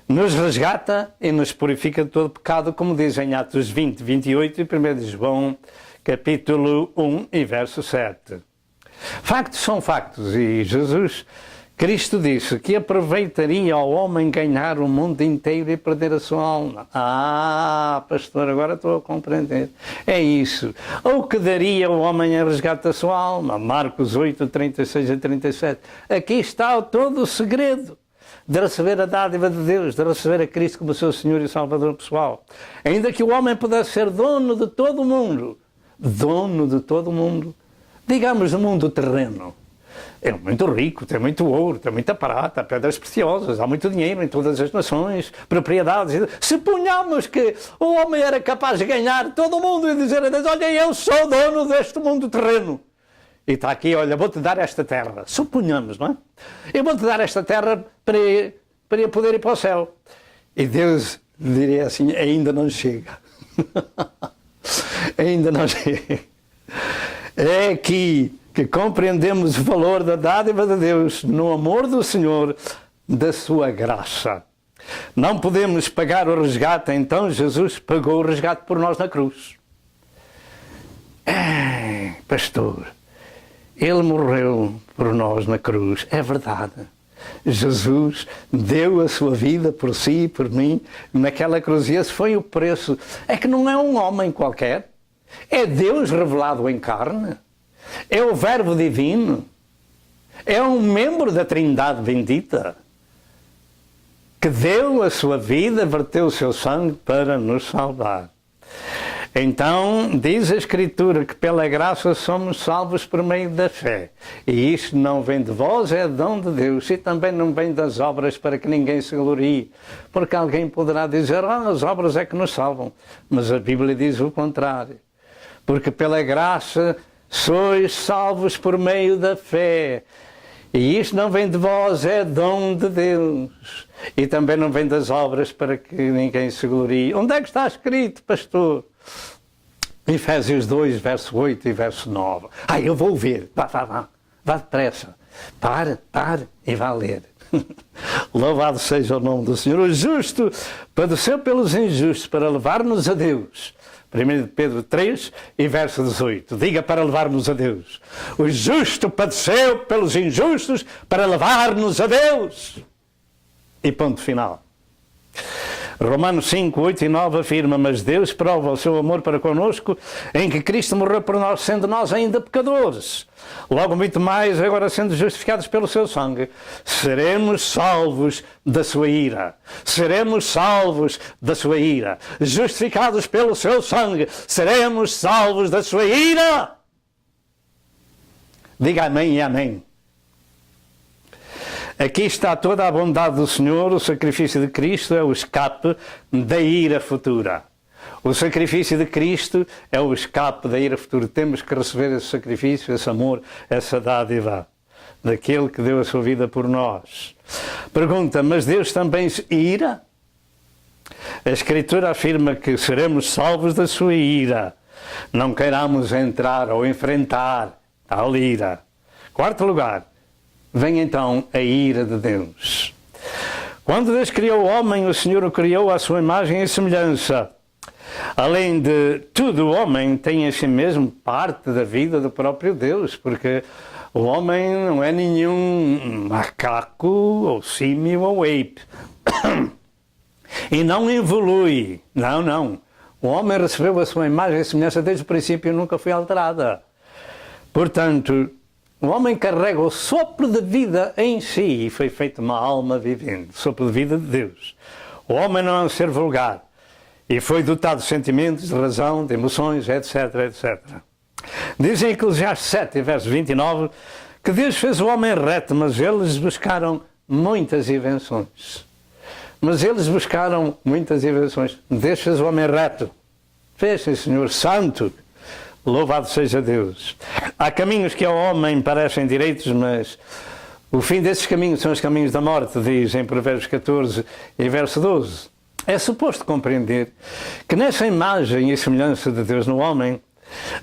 nos resgata e nos purifica de todo pecado, como diz em Atos 20, 28 e 1 de João, capítulo 1 e verso 7. Factos são factos, e Jesus Cristo disse que aproveitaria ao homem ganhar o mundo inteiro e perder a sua alma. Ah, pastor, agora estou a compreender. É isso. Ou que daria o homem a resgate da sua alma. Marcos 8, 36 a 37. Aqui está todo o segredo de receber a dádiva de Deus, de receber a Cristo como seu Senhor e Salvador pessoal. Ainda que o homem pudesse ser dono de todo o mundo, digamos do mundo terreno, é muito rico, tem muito ouro, tem muita prata, pedras preciosas, há muito dinheiro em todas as nações, propriedades. Suponhamos que o homem era capaz de ganhar todo o mundo e dizer a Deus, olha, eu sou dono deste mundo terreno. E está aqui, olha, vou-te dar esta terra. Suponhamos, não é? Eu vou-te dar esta terra para poder ir para o céu. E Deus diria assim, ainda não chega. Ainda não chega. É aqui que compreendemos o valor da dádiva de Deus no amor do Senhor, da sua graça. Não podemos pagar o resgate, então Jesus pagou o resgate por nós na cruz. Pastor, Ele morreu por nós na cruz, é verdade. Jesus deu a sua vida por si e por mim naquela cruz, e esse foi o preço. É que não é um homem qualquer, é Deus revelado em carne. É o Verbo Divino, é um membro da Trindade bendita, que deu a sua vida, verteu o seu sangue para nos salvar. Então, diz a Escritura que pela graça somos salvos por meio da fé. E isto não vem de vós, é dom de Deus. E também não vem das obras para que ninguém se glorie. Porque alguém poderá dizer, as obras é que nos salvam. Mas a Bíblia diz o contrário. Porque pela graça sois salvos por meio da fé. E isto não vem de vós, é dom de Deus. E também não vem das obras para que ninguém se glorie. Onde é que está escrito, pastor? Efésios 2, verso 8 e verso 9. Eu vou ver. Vá depressa. Pare e vá ler. Louvado seja o nome do Senhor. O justo padeceu pelos injustos para levar-nos a Deus. 1 Pedro 3 e verso 18. Diga, para levar-nos a Deus. O justo padeceu pelos injustos para levar-nos a Deus. E ponto final. Romanos 5, 8 e 9 afirma: mas Deus prova o seu amor para connosco em que Cristo morreu por nós, sendo nós ainda pecadores. Logo muito mais, agora sendo justificados pelo seu sangue, seremos salvos da sua ira. Seremos salvos da sua ira. Justificados pelo seu sangue, seremos salvos da sua ira. Diga amém e amém. Aqui está toda a bondade do Senhor. O sacrifício de Cristo é o escape da ira futura. O sacrifício de Cristo é o escape da ira futura. Temos que receber esse sacrifício, esse amor, essa dádiva daquele que deu a sua vida por nós. Pergunta: mas Deus também se ira? A Escritura afirma que seremos salvos da sua ira. Não queiramos entrar ou enfrentar tal ira. Quarto lugar, vem então a ira de Deus. Quando Deus criou o homem, o Senhor o criou à sua imagem e semelhança. Além de tudo, o homem tem em si mesmo parte da vida do próprio Deus, porque o homem não é nenhum macaco, ou símio, ou ape. E não evolui. Não. O homem recebeu a sua imagem e semelhança desde o princípio e nunca foi alterada. Portanto, o homem carrega o sopro de vida em si e foi feito uma alma vivente, o sopro de vida de Deus. O homem não é um ser vulgar e foi dotado de sentimentos, de razão, de emoções, etc, etc. Diz em Eclesiastes 7, verso 29, que Deus fez o homem reto, mas eles buscaram muitas invenções. Deus fez o homem reto. Fez, sim, Senhor, santo. Louvado seja Deus. Há caminhos que ao homem parecem direitos, mas o fim desses caminhos são os caminhos da morte, diz em Provérbios 14 e verso 12. É suposto compreender que nessa imagem e semelhança de Deus no homem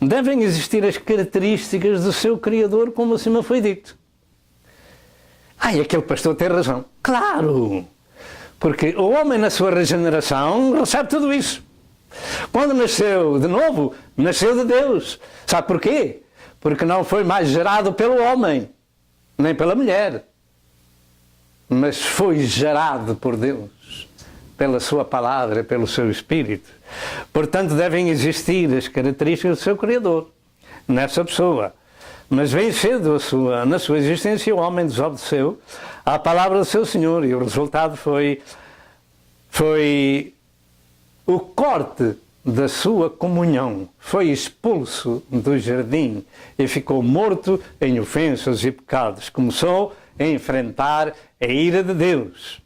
devem existir as características do seu Criador, como acima foi dito. Aquele pastor tem razão. Claro! Porque o homem na sua regeneração recebe tudo isso. Quando nasceu de novo, nasceu de Deus. Sabe porquê? Porque não foi mais gerado pelo homem, nem pela mulher, mas foi gerado por Deus, pela sua palavra, pelo seu Espírito. Portanto, devem existir as características do seu Criador nessa pessoa. Mas bem cedo na sua existência o homem desobedeceu à palavra do seu Senhor e o resultado foi o corte da sua comunhão. Foi expulso do jardim e ficou morto em ofensas e pecados. Começou a enfrentar a ira de Deus.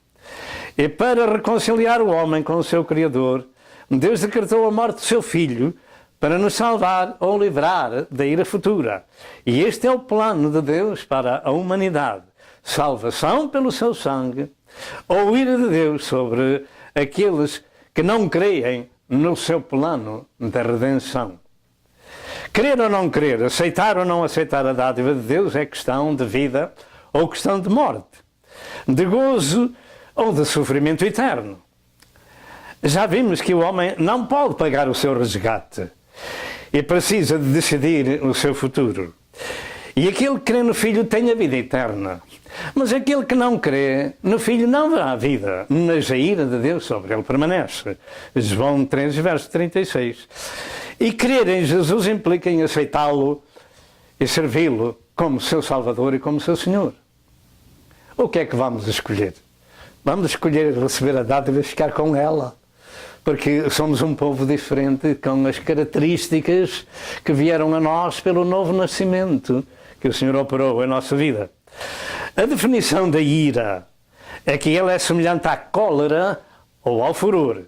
E para reconciliar o homem com o seu Criador, Deus decretou a morte do seu Filho para nos salvar ou livrar da ira futura. E este é o plano de Deus para a humanidade. Salvação pelo seu sangue, ou ira de Deus sobre aqueles que não creem no seu plano da redenção. Crer ou não crer, aceitar ou não aceitar a dádiva de Deus é questão de vida ou questão de morte, de gozo ou de sofrimento eterno. Já vimos que o homem não pode pagar o seu resgate e precisa de decidir o seu futuro. E aquele que crê no Filho tem a vida eterna. Mas aquele que não crê no Filho não verá a vida, mas a ira de Deus sobre ele permanece. João 13, verso 36. E crer em Jesus implica em aceitá-lo e servi-lo como seu Salvador e como seu Senhor. O que é que vamos escolher? Vamos escolher receber a dádiva e ficar com ela, porque somos um povo diferente, com as características que vieram a nós pelo novo nascimento que o Senhor operou em nossa vida. A definição da ira é que ela é semelhante à cólera ou ao furor.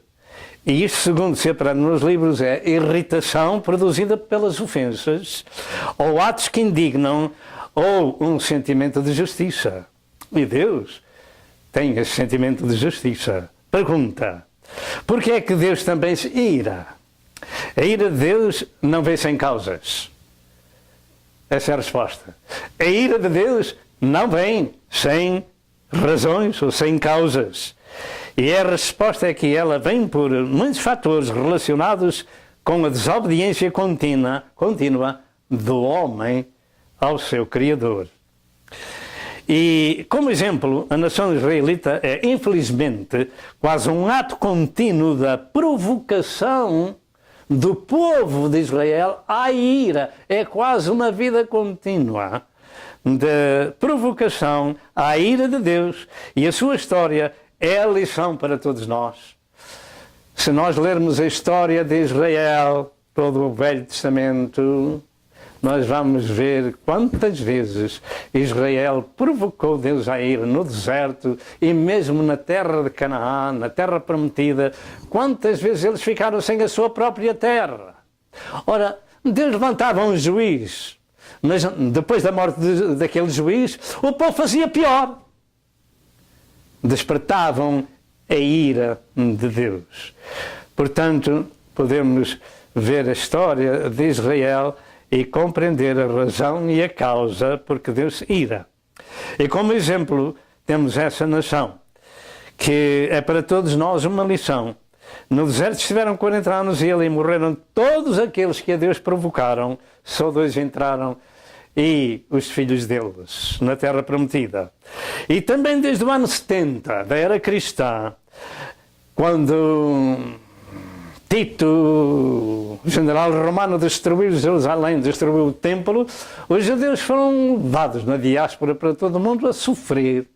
E isto, segundo se aprende nos livros, é irritação produzida pelas ofensas, ou atos que indignam, ou um sentimento de justiça. E Deus tem esse sentimento de justiça. Pergunta: por que é que Deus também se ira? A ira de Deus não vem sem causas. Essa é a resposta. A ira de Deus não vem sem razões ou sem causas. E a resposta é que ela vem por muitos fatores relacionados com a desobediência contínua do homem ao seu Criador. E, como exemplo, a nação israelita é, infelizmente, quase um ato contínuo da provocação do povo de Israel à ira. É quase uma vida contínua de provocação à ira de Deus. E a sua história é a lição para todos nós. Se nós lermos a história de Israel, todo o Velho Testamento, nós vamos ver quantas vezes Israel provocou Deus à ira no deserto e mesmo na terra de Canaã, na terra prometida, quantas vezes eles ficaram sem a sua própria terra. Ora, Deus levantava um juiz, mas depois da morte daquele juiz, o povo fazia pior. Despertavam a ira de Deus. Portanto, podemos ver a história de Israel e compreender a razão e a causa porque Deus ira. E como exemplo, temos essa nação, que é para todos nós uma lição. No deserto estiveram 40 anos e ali morreram todos aqueles que a Deus provocaram, só 2 entraram, e os filhos deles, na terra prometida. E também desde o ano 70 da era cristã, quando Tito, o general romano, destruiu Jerusalém, destruiu o templo, os judeus foram levados na diáspora para todo o mundo a sofrer,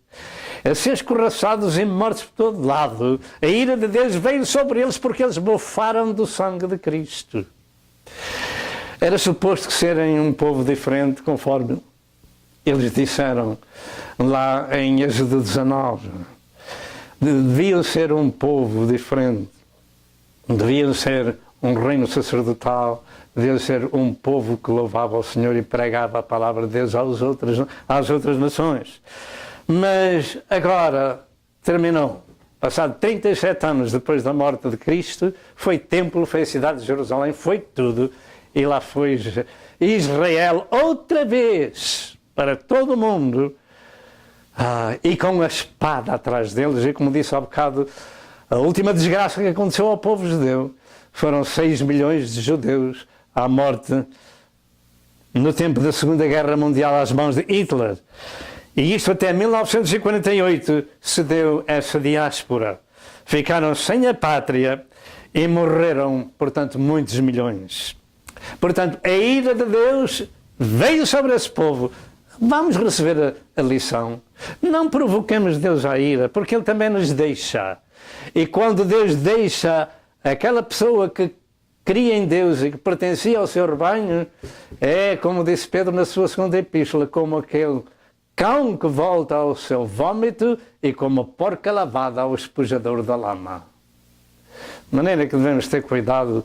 a ser escorraçados e mortos por todo lado. A ira de Deus veio sobre eles porque eles bofaram do sangue de Cristo. Era suposto que serem um povo diferente, conforme eles disseram lá em Êxodo 19. Deviam ser um povo diferente. Deviam ser um reino sacerdotal. Deviam ser um povo que louvava ao Senhor e pregava a palavra de Deus às outras nações. Mas agora terminou. Passado 37 anos depois da morte de Cristo, foi templo, foi a cidade de Jerusalém, foi tudo. E lá foi Israel outra vez para todo o mundo, e com a espada atrás deles. E como disse há bocado, a última desgraça que aconteceu ao povo judeu foram 6 milhões de judeus à morte no tempo da Segunda Guerra Mundial às mãos de Hitler. E isto até 1948 se deu essa diáspora. Ficaram sem a pátria e morreram, portanto, muitos milhões. Portanto, a ira de Deus veio sobre esse povo. Vamos receber a lição. Não provoquemos Deus à ira, porque Ele também nos deixa. E quando Deus deixa aquela pessoa que cria em Deus e que pertencia ao seu rebanho, é, como disse Pedro na sua segunda epístola, como aquele cão que volta ao seu vômito e como a porca lavada ao espojador da lama. De maneira que devemos ter cuidado,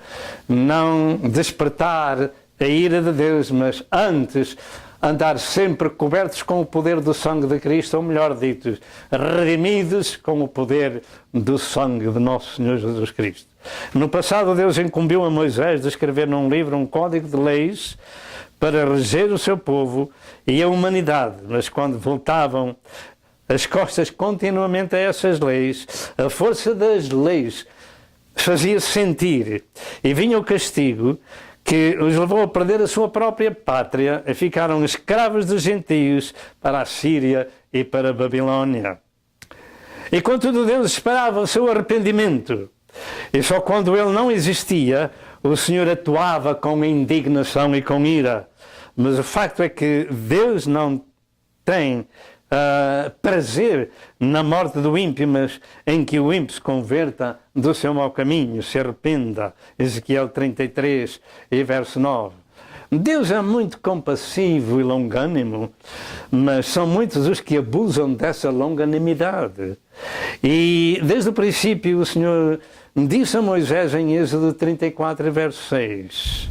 não despertar a ira de Deus, mas antes andar sempre cobertos com o poder do sangue de Cristo, ou melhor dito, redimidos com o poder do sangue de nosso Senhor Jesus Cristo. No passado, Deus incumbiu a Moisés de escrever num livro um código de leis para reger o seu povo e a humanidade, mas quando voltavam as costas continuamente a essas leis, a força das leis fazia-se sentir e vinha o castigo que os levou a perder a sua própria pátria e ficaram escravos dos gentios para a Síria e para a Babilónia. E contudo Deus esperava o seu arrependimento e só quando ele não existia o Senhor atuava com indignação e com ira. Mas o facto é que Deus não tem prazer na morte do ímpio, mas em que o ímpio se converta do seu mau caminho, se arrependa. Ezequiel 33 e verso 9. Deus é muito compassivo e longânimo, mas são muitos os que abusam dessa longanimidade. E desde o princípio o Senhor disse a Moisés em Êxodo 34, verso 6.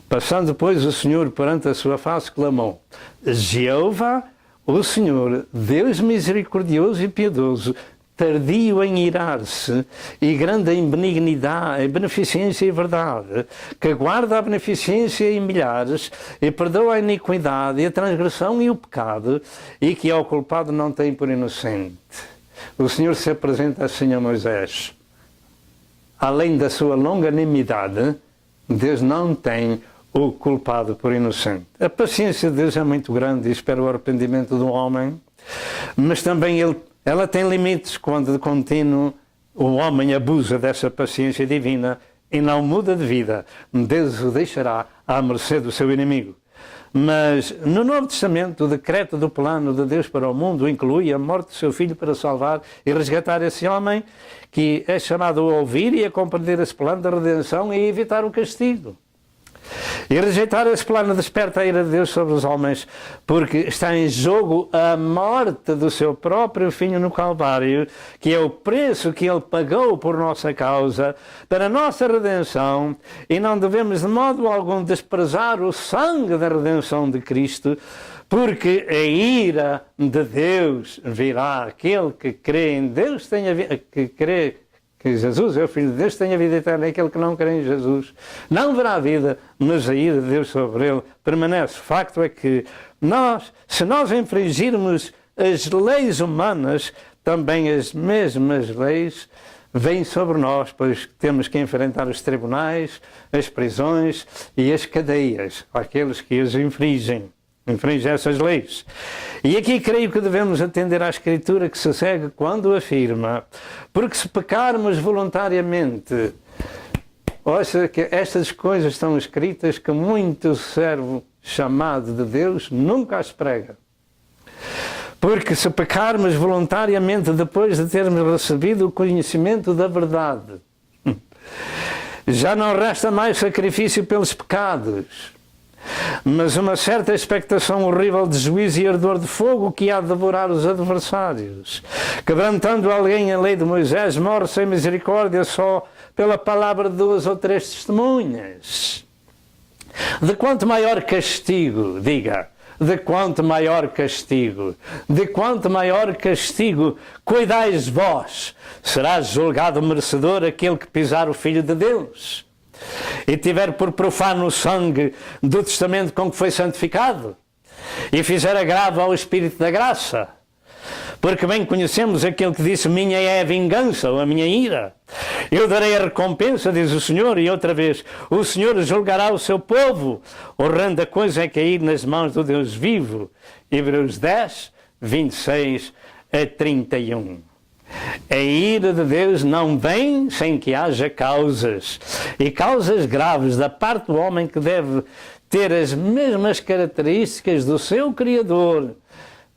Passando depois o Senhor perante a sua face, clamou: Jeová, o Senhor, Deus misericordioso e piedoso, tardio em irar-se e grande em benignidade, em beneficência e verdade, que guarda a beneficência em milhares e perdoa a iniquidade e a transgressão e o pecado, e que ao culpado não tem por inocente. O Senhor se apresenta assim a Moisés. Além da sua longanimidade, Deus não tem o culpado por inocente. A paciência de Deus é muito grande e espera o arrependimento do homem. Mas também ela tem limites quando de contínuo o homem abusa dessa paciência divina e não muda de vida. Deus o deixará à mercê do seu inimigo. Mas no Novo Testamento, o decreto do plano de Deus para o mundo inclui a morte do seu filho para salvar e resgatar esse homem que é chamado a ouvir e a compreender esse plano da redenção e evitar o castigo. E rejeitar esse plano desperta a ira de Deus sobre os homens, porque está em jogo a morte do seu próprio Filho no Calvário, que é o preço que Ele pagou por nossa causa, para a nossa redenção, e não devemos de modo algum desprezar o sangue da redenção de Cristo, porque a ira de Deus virá. Aquele que crê em Deus, que crê que Jesus é o Filho de Deus, tem a vida eterna. Aquele que não crê em Jesus não verá a vida, mas a ira de Deus sobre ele permanece. O facto é que se nós infringirmos as leis humanas, também as mesmas leis vêm sobre nós, pois temos que enfrentar os tribunais, as prisões e as cadeias, aqueles que as infringem essas leis. E aqui creio que devemos atender à Escritura que se segue quando afirma: porque se pecarmos voluntariamente, ouça que estas coisas estão escritas que muito servo chamado de Deus nunca as prega. Porque se pecarmos voluntariamente depois de termos recebido o conhecimento da verdade, já não resta mais sacrifício pelos pecados, mas uma certa expectação horrível de juízo e ardor de fogo que há de devorar os adversários. Quebrantando alguém a lei de Moisés, morre sem misericórdia só pela palavra de 2 ou 3 testemunhas. De quanto maior castigo, diga, de quanto maior castigo, cuidais vós, será julgado merecedor aquele que pisar o Filho de Deus e tiver por profano o sangue do testamento com que foi santificado, e fizer agravo ao Espírito da graça. Porque bem conhecemos aquele que disse: minha é a vingança, ou a minha ira, eu darei a recompensa, diz o Senhor. E outra vez: o Senhor julgará o seu povo. Horrenda coisa é cair nas mãos do Deus vivo. Hebreus 10, 26 a 31. A ira de Deus não vem sem que haja causas, e causas graves da parte do homem, que deve ter as mesmas características do seu Criador,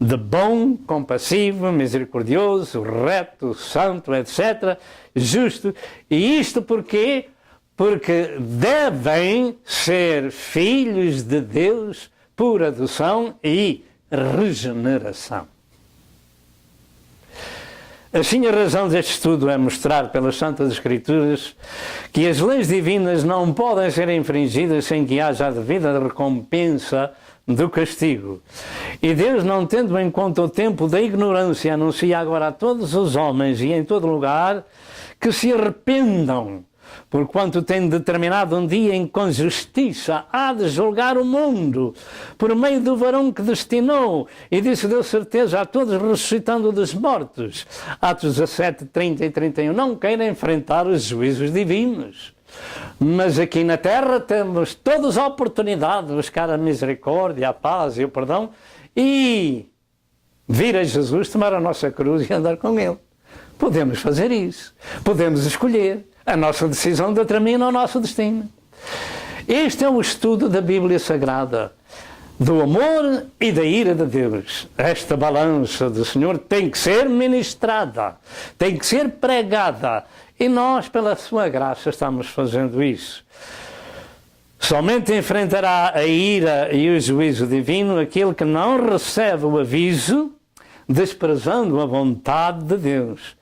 de bom, compassivo, misericordioso, reto, santo, etc., justo. E isto porquê? Porque devem ser filhos de Deus por adoção e regeneração. Assim, a razão deste estudo é mostrar pelas Santas Escrituras que as leis divinas não podem ser infringidas sem que haja a devida recompensa do castigo. E Deus, não tendo em conta o tempo da ignorância, anuncia agora a todos os homens e em todo lugar que se arrependam, porquanto tem determinado um dia em que com justiça há de julgar o mundo, por meio do varão que destinou, e disso deu certeza a todos, ressuscitando dos mortos. Atos 17, 30 e 31. Não queira enfrentar os juízos divinos, mas aqui na terra temos todas a oportunidade de buscar a misericórdia, a paz e o perdão, e vir a Jesus, tomar a nossa cruz e andar com Ele. Podemos fazer isso, podemos escolher. A nossa decisão determina o nosso destino. Este é o estudo da Bíblia Sagrada, do amor e da ira de Deus. Esta balança do Senhor tem que ser ministrada, tem que ser pregada, e nós, pela sua graça, estamos fazendo isso. Somente enfrentará a ira e o juízo divino aquele que não recebe o aviso, desprezando a vontade de Deus.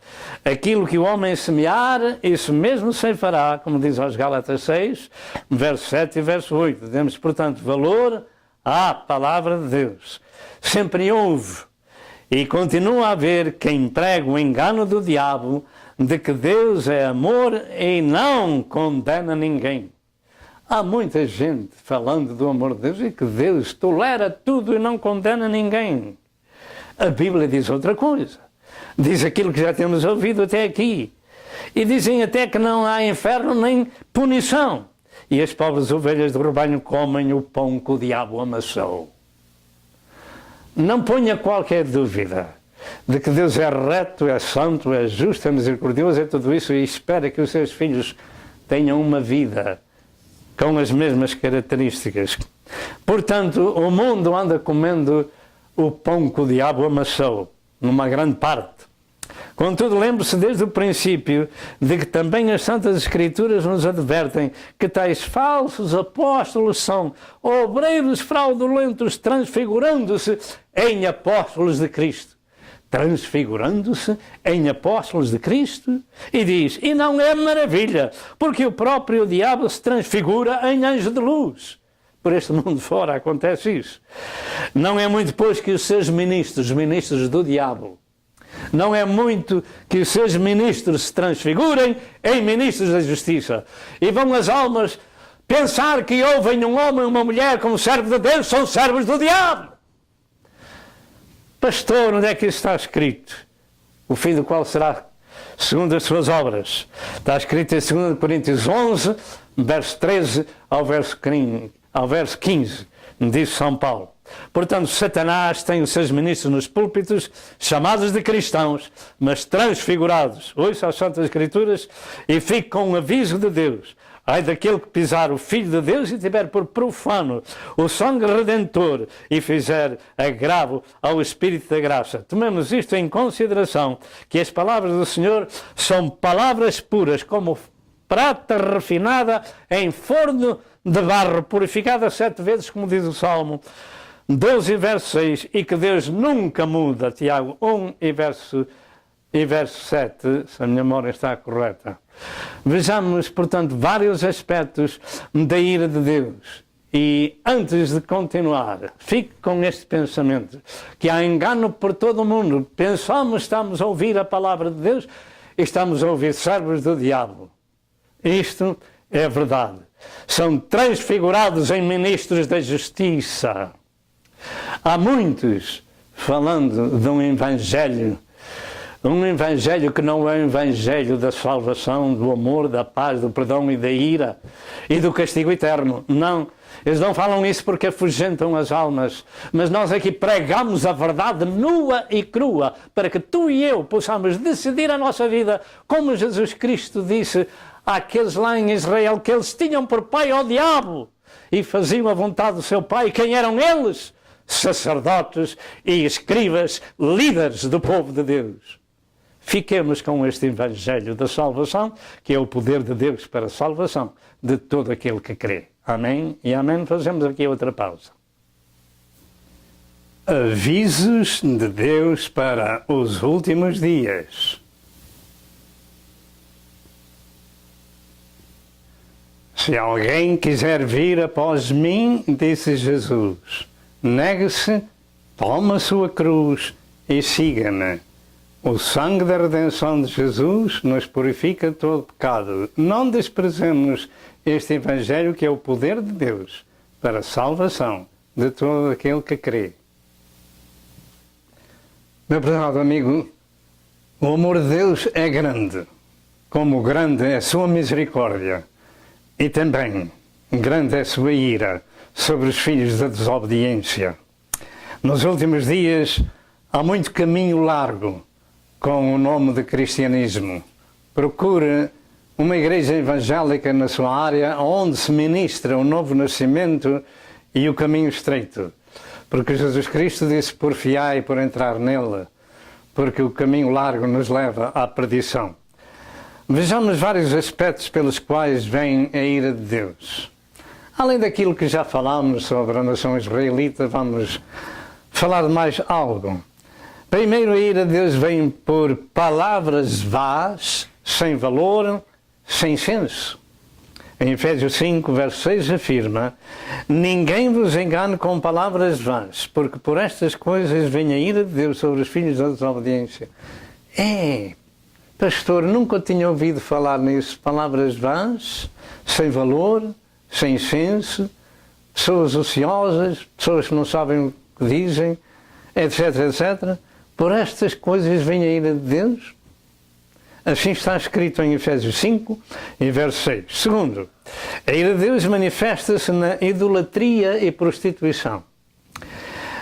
Aquilo que o homem semear, isso mesmo ceifará, como diz aos Gálatas 6, verso 7 e verso 8. Demos, portanto, valor à palavra de Deus. Sempre houve e continua a haver quem prega o engano do diabo de que Deus é amor e não condena ninguém. Há muita gente falando do amor de Deus e que Deus tolera tudo e não condena ninguém. A Bíblia diz outra coisa. Diz aquilo que já temos ouvido até aqui. E dizem até que não há inferno nem punição. E as pobres ovelhas do rebanho comem o pão que o diabo amassou. não ponha qualquer dúvida de que Deus é reto, é santo, é justo, é misericordioso, é tudo isso, e espera que os seus filhos tenham uma vida com as mesmas características. Portanto, o mundo anda comendo o pão que o diabo amassou, numa grande parte. Contudo, lembre-se desde o princípio de que também as Santas Escrituras nos advertem que tais falsos apóstolos são obreiros fraudulentos, transfigurando-se em apóstolos de Cristo. Transfigurando-se em apóstolos de Cristo, e diz, e não é maravilha, porque o próprio diabo se transfigura em anjo de luz. Por este mundo fora acontece isso. Não é muito, pois, que os seus ministros, os ministros do diabo, não é muito que os seus ministros se transfigurem em ministros da justiça. E vão as almas pensar que ouvem um homem e uma mulher como servo de Deus, são servos do diabo. Pastor, onde é que isso está escrito? O fim do qual será segundo as suas obras. Está escrito em 2 Coríntios 11, verso 13 ao verso 15, diz São Paulo. Portanto, Satanás tem os seus ministros nos púlpitos, chamados de cristãos, mas transfigurados. Ouça as Santas Escrituras e fique com um aviso de Deus. Ai daquele que pisar o Filho de Deus e tiver por profano o sangue redentor e fizer agravo ao Espírito da graça. Tomemos isto em consideração, que as palavras do Senhor são palavras puras, como prata refinada em forno de barro, purificada 7 vezes, como diz o Salmo 12, verso 6, e que Deus nunca muda. Tiago 1 e verso 7, se a minha memória está correta. Vejamos, portanto, vários aspectos da ira de Deus. E antes de continuar, fique com este pensamento, que há engano por todo o mundo. Pensamos, estamos a ouvir a palavra de Deus e estamos a ouvir servos do diabo. Isto é verdade. São transfigurados em ministros da justiça. Há muitos falando de um evangelho que não é o evangelho da salvação, do amor, da paz, do perdão e da ira e do castigo eterno. Não, eles não falam isso porque afugentam as almas, mas nós aqui pregamos a verdade nua e crua para que tu e eu possamos decidir a nossa vida, como Jesus Cristo disse àqueles lá em Israel, que eles tinham por pai ao diabo e faziam a vontade do seu pai. Quem eram eles? Sacerdotes e escribas, líderes do povo de Deus. Fiquemos com este evangelho da salvação, que é o poder de Deus para a salvação de todo aquele que crê. Amém e amém. Fazemos aqui outra pausa. Avisos de Deus para os últimos dias. Se alguém quiser vir após mim, disse Jesus, negue-se, tome a sua cruz e siga-me. O sangue da redenção de Jesus nos purifica de todo pecado. Não desprezemos este evangelho, que é o poder de Deus para a salvação de todo aquele que crê. Meu prezado amigo, o amor de Deus é grande, como grande é a sua misericórdia, e também grande é a sua ira sobre os filhos da desobediência. Nos últimos dias há muito caminho largo com o nome de cristianismo. Procure uma igreja evangélica na sua área onde se ministra o novo nascimento e o caminho estreito. Porque Jesus Cristo disse, porfiai por entrar nele, porque o caminho largo nos leva à perdição. Vejamos vários aspectos pelos quais vem a ira de Deus. Além daquilo que já falámos sobre a nação israelita, vamos falar de mais algo. Primeiro, a ira de Deus vem por palavras vãs, sem valor, sem senso. Em Efésios 5, verso 6 afirma, ninguém vos engane com palavras vãs, porque por estas coisas vem a ira de Deus sobre os filhos da desobediência. Pastor, nunca tinha ouvido falar nisso. Palavras vãs, sem valor, sem senso, pessoas ociosas, pessoas que não sabem o que dizem, etc, etc. Por estas coisas vem a ira de Deus? Assim está escrito em Efésios 5, em verso 6. Segundo, a ira de Deus manifesta-se na idolatria e prostituição.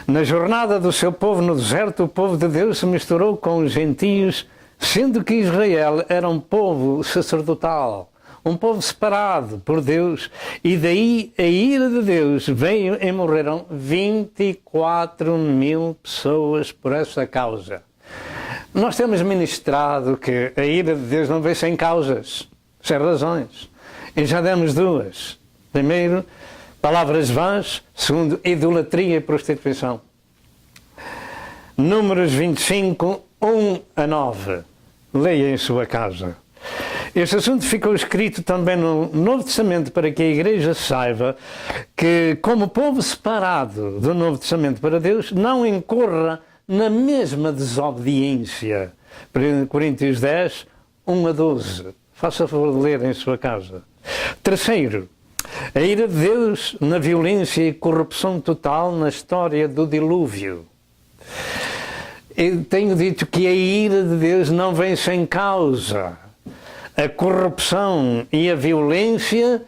Na jornada do seu povo no deserto, o povo de Deus se misturou com os gentios, sendo que Israel era um povo sacerdotal, um povo separado por Deus, e daí a ira de Deus veio e morreram 24.000 pessoas por essa causa. Nós temos ministrado que a ira de Deus não veio sem causas, sem razões, e já demos duas. Primeiro, palavras vãs. Segundo, idolatria e prostituição. Números 25, 1-9. Leia em sua casa. Este assunto ficou escrito também no Novo Testamento para que a Igreja saiba que, como povo separado do Novo Testamento para Deus, não incorra na mesma desobediência. 1 Coríntios 10, 1-12. Faça favor de ler em sua casa. Terceiro, a ira de Deus na violência e corrupção total na história do dilúvio. Eu tenho dito que a ira de Deus não vem sem causa. A corrupção e a violência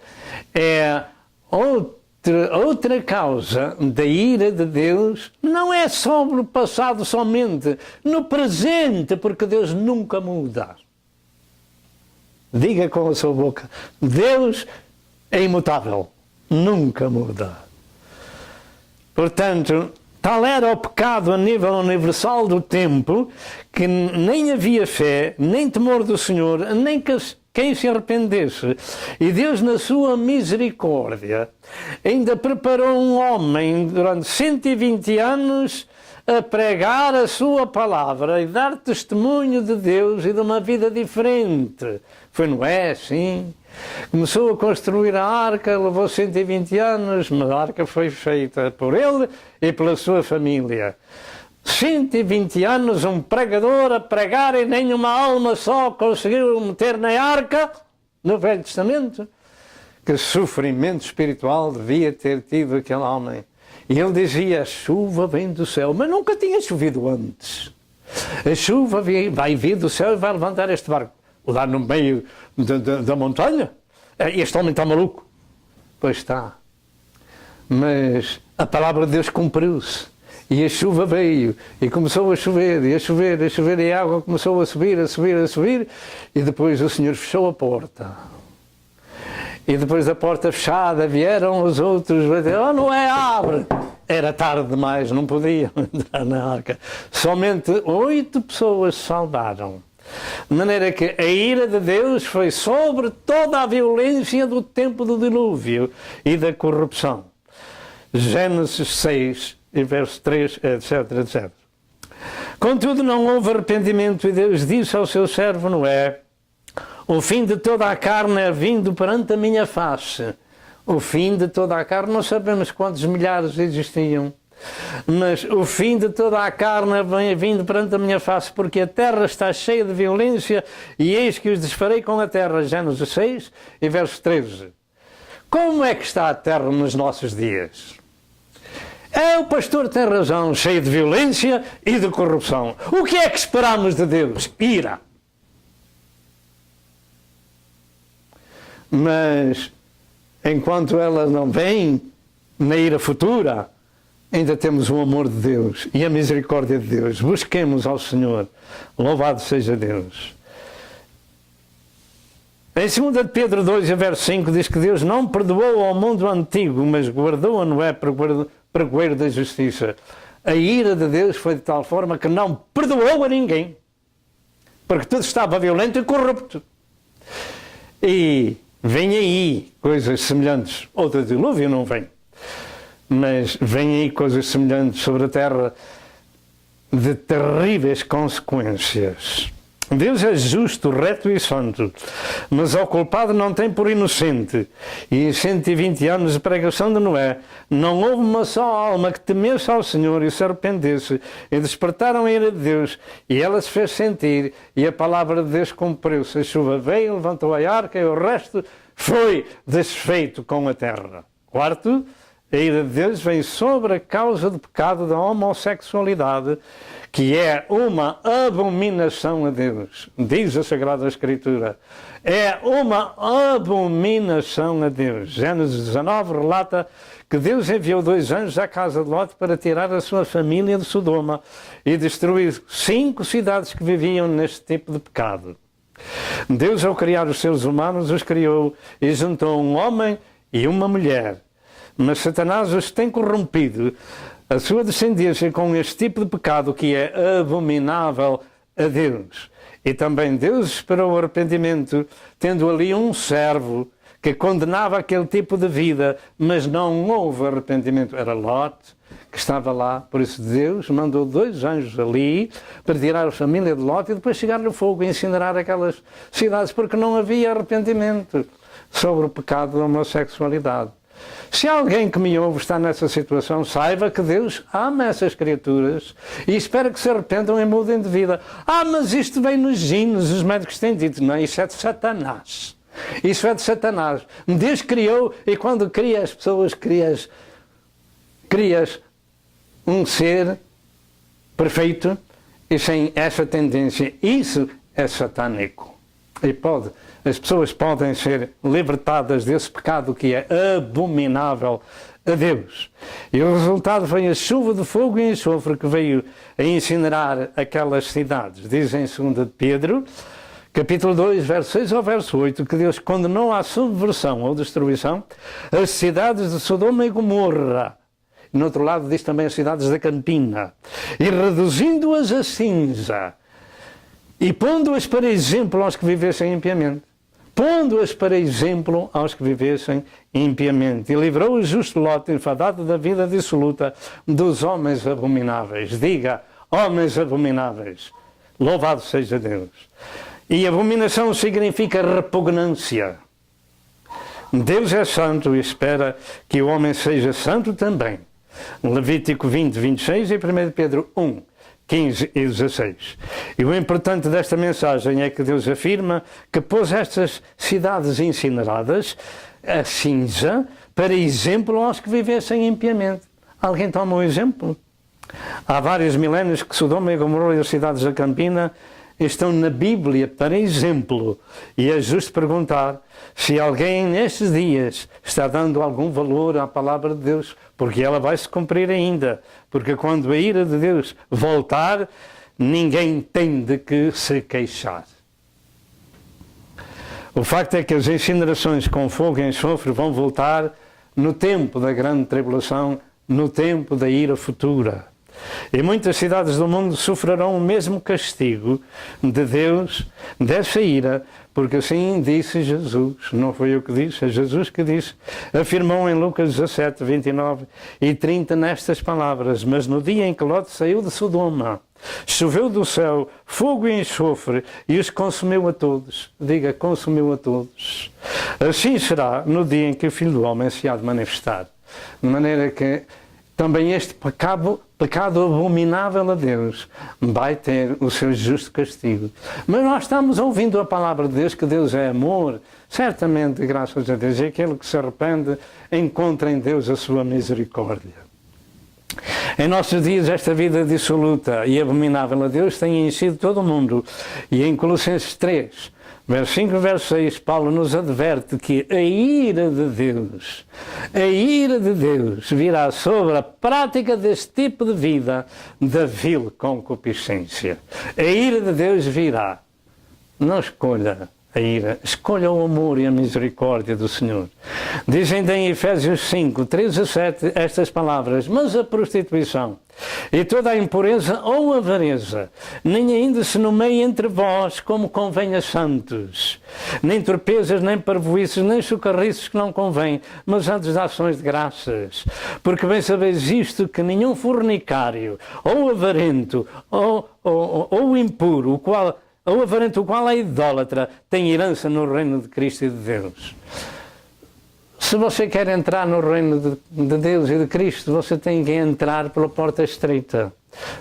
é outra causa da ira de Deus. Não é sobre o passado somente, no presente, porque Deus nunca muda. Diga com a sua boca, Deus é imutável, nunca muda. Portanto, tal era o pecado a nível universal do tempo, que nem havia fé, nem temor do Senhor, nem quem se arrependesse. E Deus, na sua misericórdia, ainda preparou um homem durante 120 anos a pregar a sua palavra e dar testemunho de Deus e de uma vida diferente. Foi Noé, sim. Começou a construir a arca, levou 120 anos, mas a arca foi feita por ele e pela sua família. 120 anos, um pregador a pregar e nenhuma alma só conseguiu meter na arca, no Velho Testamento. Que sofrimento espiritual devia ter tido aquele homem. E ele dizia, a chuva vem do céu, mas nunca tinha chovido antes. A chuva vai vir do céu e vai levantar este barco. Lá no meio da montanha? Este homem está maluco. Pois está. Mas a palavra de Deus cumpriu-se. E a chuva veio. E começou a chover, e a chover, e a chover. E a água começou a subir, a subir, a subir. E depois o Senhor fechou a porta. E depois da porta fechada vieram os outros. Oh, Noé, abre! Era tarde demais, não podiam entrar na arca. Somente 8 pessoas se salvaram. De maneira que a ira de Deus foi sobre toda a violência do tempo do dilúvio e da corrupção. Gênesis 6, verso 3, etc, etc. Contudo, não houve arrependimento e Deus disse ao seu servo Noé, o fim de toda a carne é vindo perante a minha face. O fim de toda a carne, não sabemos quantos milhares existiam. Mas o fim de toda a carne vem vindo perante a minha face, porque a terra está cheia de violência, e eis que os desfarei com a terra. Gênesis 6 e verso 13. Como é que está a terra nos nossos dias? O pastor tem razão, cheio de violência e de corrupção. O que é que esperamos de Deus? Ira. Mas, enquanto ela não vem, na ira futura, ainda temos o amor de Deus e a misericórdia de Deus. Busquemos ao Senhor. Louvado seja Deus. Em 2 de Pedro 2, verso 5, diz que Deus não perdoou ao mundo antigo, mas guardou a Noé pregoeiro da justiça. A ira de Deus foi de tal forma que não perdoou a ninguém, porque tudo estava violento e corrupto. E vem aí coisas semelhantes. Outro dilúvio não vem. Mas vem aí coisas semelhantes sobre a terra de terríveis consequências. Deus é justo, reto e santo, mas ao culpado não tem por inocente. E em 120 anos de pregação de Noé, não houve uma só alma que temesse ao Senhor e se arrependesse, e despertaram a ira de Deus, e ela se fez sentir, e a palavra de Deus cumpriu-se. A chuva veio, levantou a arca, e o resto foi desfeito com a terra. Quarto, a ira de Deus vem sobre a causa do pecado da homossexualidade, que é uma abominação a Deus. Diz a Sagrada Escritura. É uma abominação a Deus. Gênesis 19 relata que Deus enviou 2 anjos à casa de Lot para tirar a sua família de Sodoma e destruir 5 cidades que viviam neste tipo de pecado. Deus, ao criar os seres humanos, os criou e juntou um homem e uma mulher. Mas Satanás os tem corrompido a sua descendência com este tipo de pecado que é abominável a Deus. E também Deus esperou o arrependimento, tendo ali um servo que condenava aquele tipo de vida, mas não houve arrependimento. Era Lot, que estava lá. Por isso Deus mandou 2 anjos ali para tirar a família de Lot e depois chegar no fogo e incinerar aquelas cidades, porque não havia arrependimento sobre o pecado da homossexualidade. Se alguém que me ouve está nessa situação, saiba que Deus ama essas criaturas e espera que se arrependam e mudem de vida. Mas isto vem nos genes, os médicos têm dito. Não, isso é de Satanás. Isso é de Satanás. Deus criou e quando cria as pessoas, crias um ser perfeito e sem essa tendência. Isso é satânico. E as pessoas podem ser libertadas desse pecado que é abominável a Deus. E o resultado foi a chuva de fogo e enxofre que veio a incinerar aquelas cidades. Diz em 2 Pedro, capítulo 2, verso 6 ao verso 8, que Deus condenou à subversão ou destruição as cidades de Sodoma e Gomorra. E no outro lado diz também as cidades da Campina. E reduzindo-as a cinza, e pondo-as para exemplo aos que vivessem impiamente. Pondo-as para exemplo aos que vivessem impiamente. E livrou o justo Lot, enfadado da vida dissoluta, dos homens abomináveis. Diga, homens abomináveis. Louvado seja Deus. E abominação significa repugnância. Deus é santo e espera que o homem seja santo também. Levítico 20, 26 e 1 Pedro 1, 15 e 16. E o importante desta mensagem é que Deus afirma que pôs estas cidades incineradas a cinza para exemplo aos que vivessem impiamente. Alguém toma um exemplo? Há vários milénios que Sodoma e Gomorra e as cidades da Campina estão na Bíblia para exemplo. E é justo perguntar se alguém nestes dias está dando algum valor à palavra de Deus, porque ela vai se cumprir ainda. Porque quando a ira de Deus voltar, ninguém tem de que se queixar. O facto é que as incinerações com fogo e enxofre vão voltar no tempo da grande tribulação, no tempo da ira futura. E muitas cidades do mundo sofrerão o mesmo castigo de Deus, dessa ira, porque assim disse Jesus. Não foi eu que disse, é Jesus que disse. Afirmou em Lucas 17, 29 e 30 nestas palavras: mas no dia em que Lot saiu de Sodoma, choveu do céu fogo e enxofre e os consumiu a todos. Diga, consumiu a todos. Assim será no dia em que o Filho do Homem se há de manifestar. De maneira que também este pecado abominável a Deus vai ter o seu justo castigo. Mas nós estamos ouvindo a palavra de Deus, que Deus é amor. Certamente, graças a Deus, e aquele que se arrepende encontra em Deus a sua misericórdia. Em nossos dias, esta vida dissoluta e abominável a Deus tem enchido todo o mundo. E em Colossenses 3, verso 5 e verso 6, Paulo nos adverte que a ira de Deus virá sobre a prática deste tipo de vida da vil concupiscência. A ira de Deus virá. Não escolha a ira, escolha o amor e a misericórdia do Senhor. Dizem em Efésios 5, 13 a 7 estas palavras: mas a prostituição e toda a impureza ou avareza nem ainda se nomeia entre vós como convém a santos, nem torpezas, nem parvoices, nem socarriços que não convém, mas antes de ações de graças. Porque bem sabeis isto, que nenhum fornicário, ou avarento, ou impuro, ou avarento, o qual é idólatra, tem herança no reino de Cristo e de Deus. Se você quer entrar no reino de Deus e de Cristo, você tem que entrar pela porta estreita.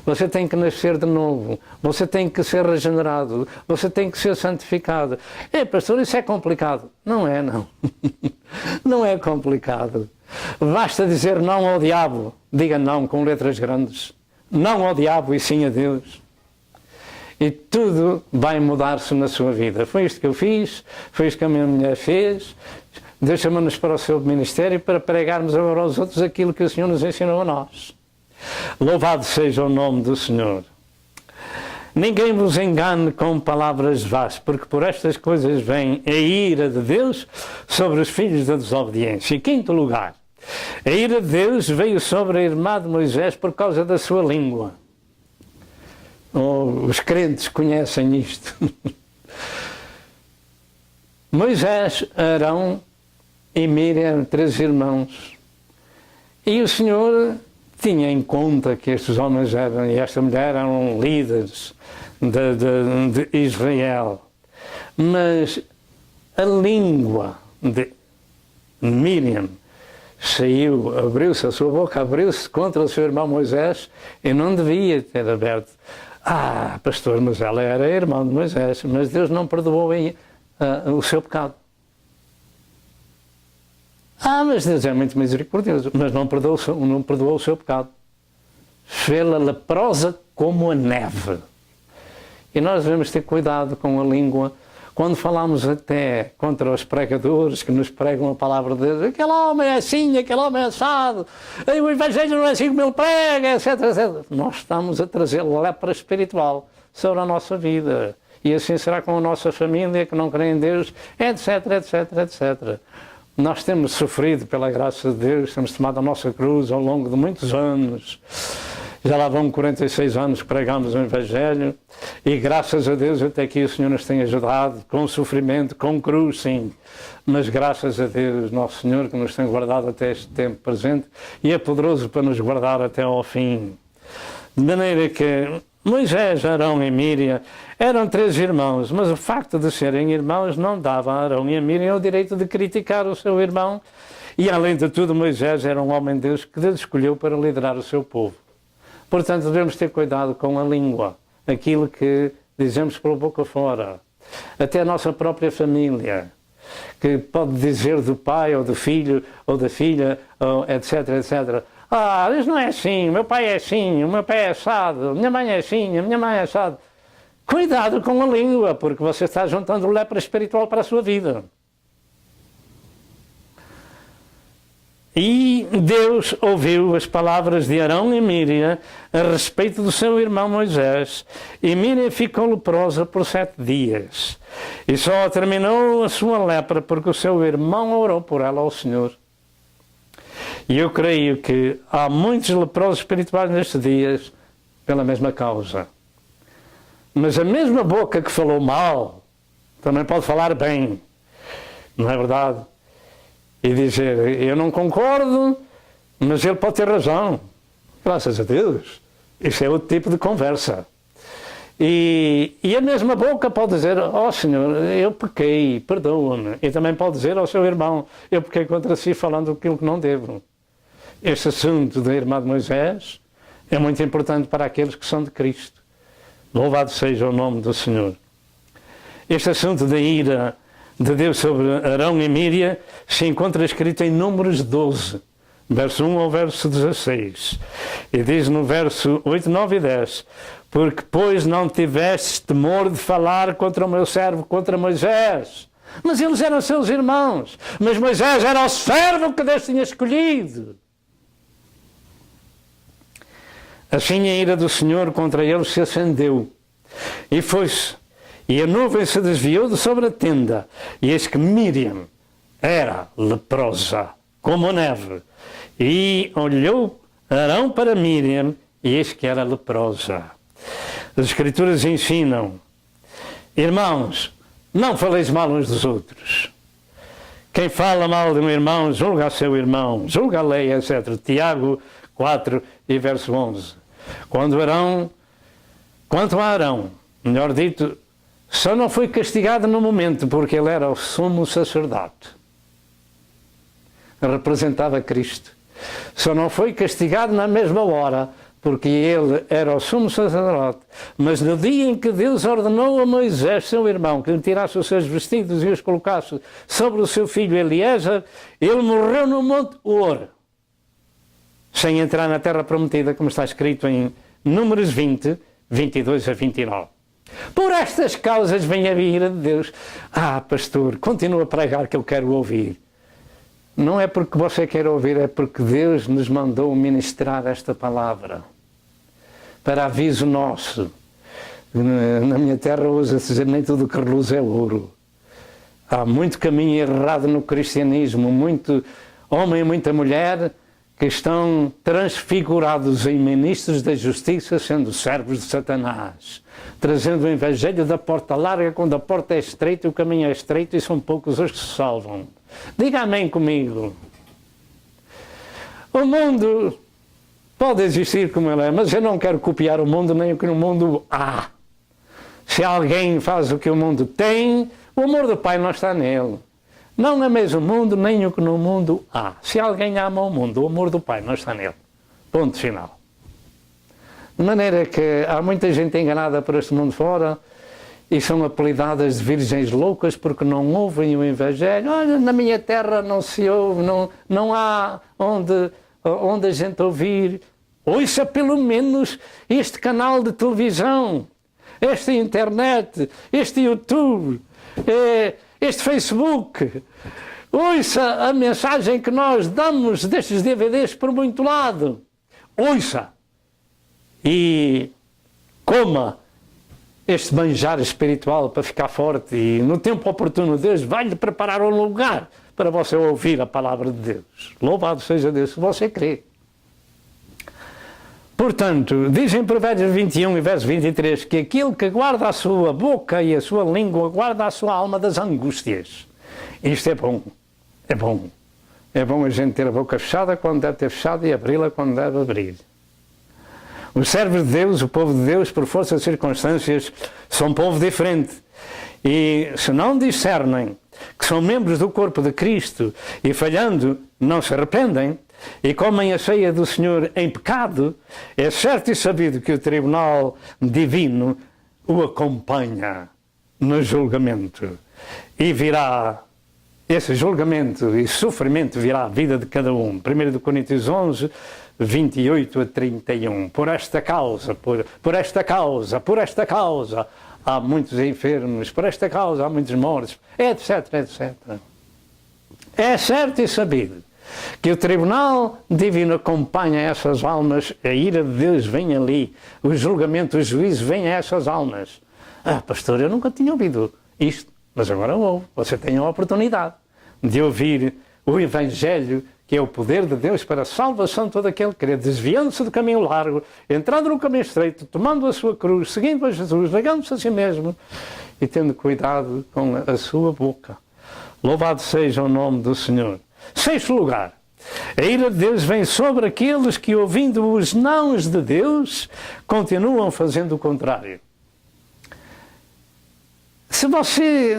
Você tem que nascer de novo. Você tem que ser regenerado. Você tem que ser santificado. Pastor, isso é complicado. Não é, não. Não é complicado. Basta dizer não ao diabo. Diga não com letras grandes. não ao diabo e sim a Deus. E tudo vai mudar-se na sua vida. Foi isto que eu fiz, foi isto que a minha mulher fez. Deus chamou-nos para o seu ministério para pregarmos agora aos outros aquilo que o Senhor nos ensinou a nós. Louvado seja o nome do Senhor. Ninguém vos engane com palavras vãs, porque por estas coisas vem a ira de Deus sobre os filhos da desobediência. Em quinto lugar, a ira de Deus veio sobre a irmã de Moisés por causa da sua língua. Os crentes conhecem isto. Moisés, Arão e Miriam, 3 irmãos. E o Senhor tinha em conta que estes homens e esta mulher eram líderes de Israel. Mas a língua de Miriam saiu, abriu-se, a sua boca abriu-se contra o seu irmão Moisés e não devia ter aberto. Pastor, mas ela era irmã de Moisés, mas Deus não perdoou o seu pecado. Mas Deus é muito misericordioso, mas não perdoou o seu pecado. Fê-la leprosa como a neve. E nós devemos ter cuidado com a língua. Quando falamos até contra os pregadores que nos pregam a palavra de Deus, aquele homem é assim, aquele homem é assado, o Evangelho não é assim como ele prega, etc, etc. Nós estamos a trazer lepra espiritual sobre a nossa vida. E assim será com a nossa família que não crê em Deus, etc, etc, etc. Nós temos sofrido pela graça de Deus, temos tomado a nossa cruz ao longo de muitos anos. Já lá vão 46 anos que pregamos o Evangelho e graças a Deus até aqui o Senhor nos tem ajudado, com sofrimento, com cruz, sim. Mas graças a Deus, nosso Senhor, que nos tem guardado até este tempo presente e é poderoso para nos guardar até ao fim. De maneira que Moisés, Arão e Miriam eram 3 irmãos, mas o facto de serem irmãos não dava a Arão e a Miriam o direito de criticar o seu irmão. E além de tudo, Moisés era um homem de Deus que Deus escolheu para liderar o seu povo. Portanto, devemos ter cuidado com a língua, aquilo que dizemos pela boca fora. Até a nossa própria família, que pode dizer do pai ou do filho ou da filha, ou etc, etc. Isso não é assim, o meu pai é assim, o meu pai é assado, a minha mãe é assim, a minha mãe é assado. Cuidado com a língua, porque você está juntando lepra espiritual para a sua vida. E Deus ouviu as palavras de Arão e Miriam a respeito do seu irmão Moisés. E Miriam ficou leprosa por 7 dias. E só terminou a sua lepra porque o seu irmão orou por ela ao Senhor. E eu creio que há muitos leprosos espirituais nestes dias pela mesma causa. Mas a mesma boca que falou mal também pode falar bem. Não é verdade? E dizer, eu não concordo, mas ele pode ter razão. Graças a Deus. Isso é outro tipo de conversa. E a mesma boca pode dizer, Senhor, eu pequei, perdoa-me. E também pode dizer ao seu irmão, eu pequei contra si falando aquilo que não devo. Este assunto da irmã de Moisés é muito importante para aqueles que são de Cristo. Louvado seja o nome do Senhor. Este assunto da ira de Deus sobre Arão e Miriam se encontra escrito em Números 12, verso 1 ao verso 16. E diz no verso 8, 9 e 10, porque pois não tivestes temor de falar contra o meu servo, contra Moisés. Mas eles eram seus irmãos. Mas Moisés era o servo que Deus tinha escolhido. Assim a ira do Senhor contra eles se acendeu. E foi-se. E a nuvem se desviou de sobre a tenda. E eis que Miriam era leprosa, como a neve. E olhou Arão para Miriam, e eis que era leprosa. As Escrituras ensinam, irmãos, não faleis mal uns dos outros. Quem fala mal de um irmão, julga a seu irmão, julga a lei, etc. Tiago 4 e verso 11. Quanto a Arão, melhor dito, só não foi castigado no momento porque ele era o sumo sacerdote. Representava Cristo. Só não foi castigado na mesma hora porque ele era o sumo sacerdote. Mas no dia em que Deus ordenou a Moisés, seu irmão, que lhe tirasse os seus vestidos e os colocasse sobre o seu filho Eliezer, ele morreu no Monte Hor, sem entrar na terra prometida, como está escrito em Números 20, 22 a 29. Por estas causas vem a ira de Deus. Pastor, continua a pregar que eu quero ouvir. Não é porque você quer ouvir, é porque Deus nos mandou ministrar esta palavra. Para aviso nosso. Na minha terra usa-se dizer nem tudo que reluz é ouro. Há muito caminho errado no cristianismo, muito homem e muita mulher que estão transfigurados em ministros da justiça, sendo servos de Satanás, trazendo o evangelho da porta larga, quando a porta é estreita, o caminho é estreito e são poucos os que se salvam. Diga amém comigo. O mundo pode existir como ele é, mas eu não quero copiar o mundo, nem o que no mundo há. Se alguém faz o que o mundo tem, o amor do Pai não está nele. Não ameis o mundo, nem o que no mundo há. Se alguém ama o mundo, o amor do Pai não está nele. Ponto final. De maneira que há muita gente enganada por este mundo fora e são apelidadas de virgens loucas porque não ouvem o Evangelho. Olha, na minha terra não se ouve, não há onde a gente ouvir. Ouça pelo menos este canal de televisão, esta internet, este YouTube, este Facebook. Ouça a mensagem que nós damos destes DVDs por muito lado. Ouça e coma este manjar espiritual para ficar forte, e no tempo oportuno Deus vai-lhe preparar um lugar para você ouvir a palavra de Deus. Louvado seja Deus, se você crê. Portanto, diz em Provérbios 21 e verso 23 que aquele que guarda a sua boca e a sua língua guarda a sua alma das angústias. Isto é bom, é bom. É bom a gente ter a boca fechada quando deve ter fechado e abri-la quando deve abrir. Os servos de Deus, o povo de Deus, por força de circunstâncias, são um povo diferente. E se não discernem que são membros do corpo de Cristo e falhando não se arrependem e comem a ceia do Senhor em pecado, é certo e sabido que o tribunal divino o acompanha no julgamento. E virá esse julgamento e sofrimento virá à vida de cada um. 1 Coríntios 11, 28 a 31. Por esta causa, há muitos enfermos, por esta causa há muitos mortos, etc, etc. É certo e sabido que o tribunal divino acompanha essas almas, a ira de Deus vem ali, o julgamento, o juízo vem a essas almas. Pastor, eu nunca tinha ouvido isto, mas agora ouvo. Você tem a oportunidade de ouvir o Evangelho, que é o poder de Deus para a salvação de todo aquele que crê, desviando-se do caminho largo, entrando no caminho estreito, tomando a sua cruz, seguindo a Jesus, negando-se a si mesmo e tendo cuidado com a sua boca. Louvado seja o nome do Senhor. Sexto lugar, a ira de Deus vem sobre aqueles que, ouvindo os nãos de Deus, continuam fazendo o contrário. Se você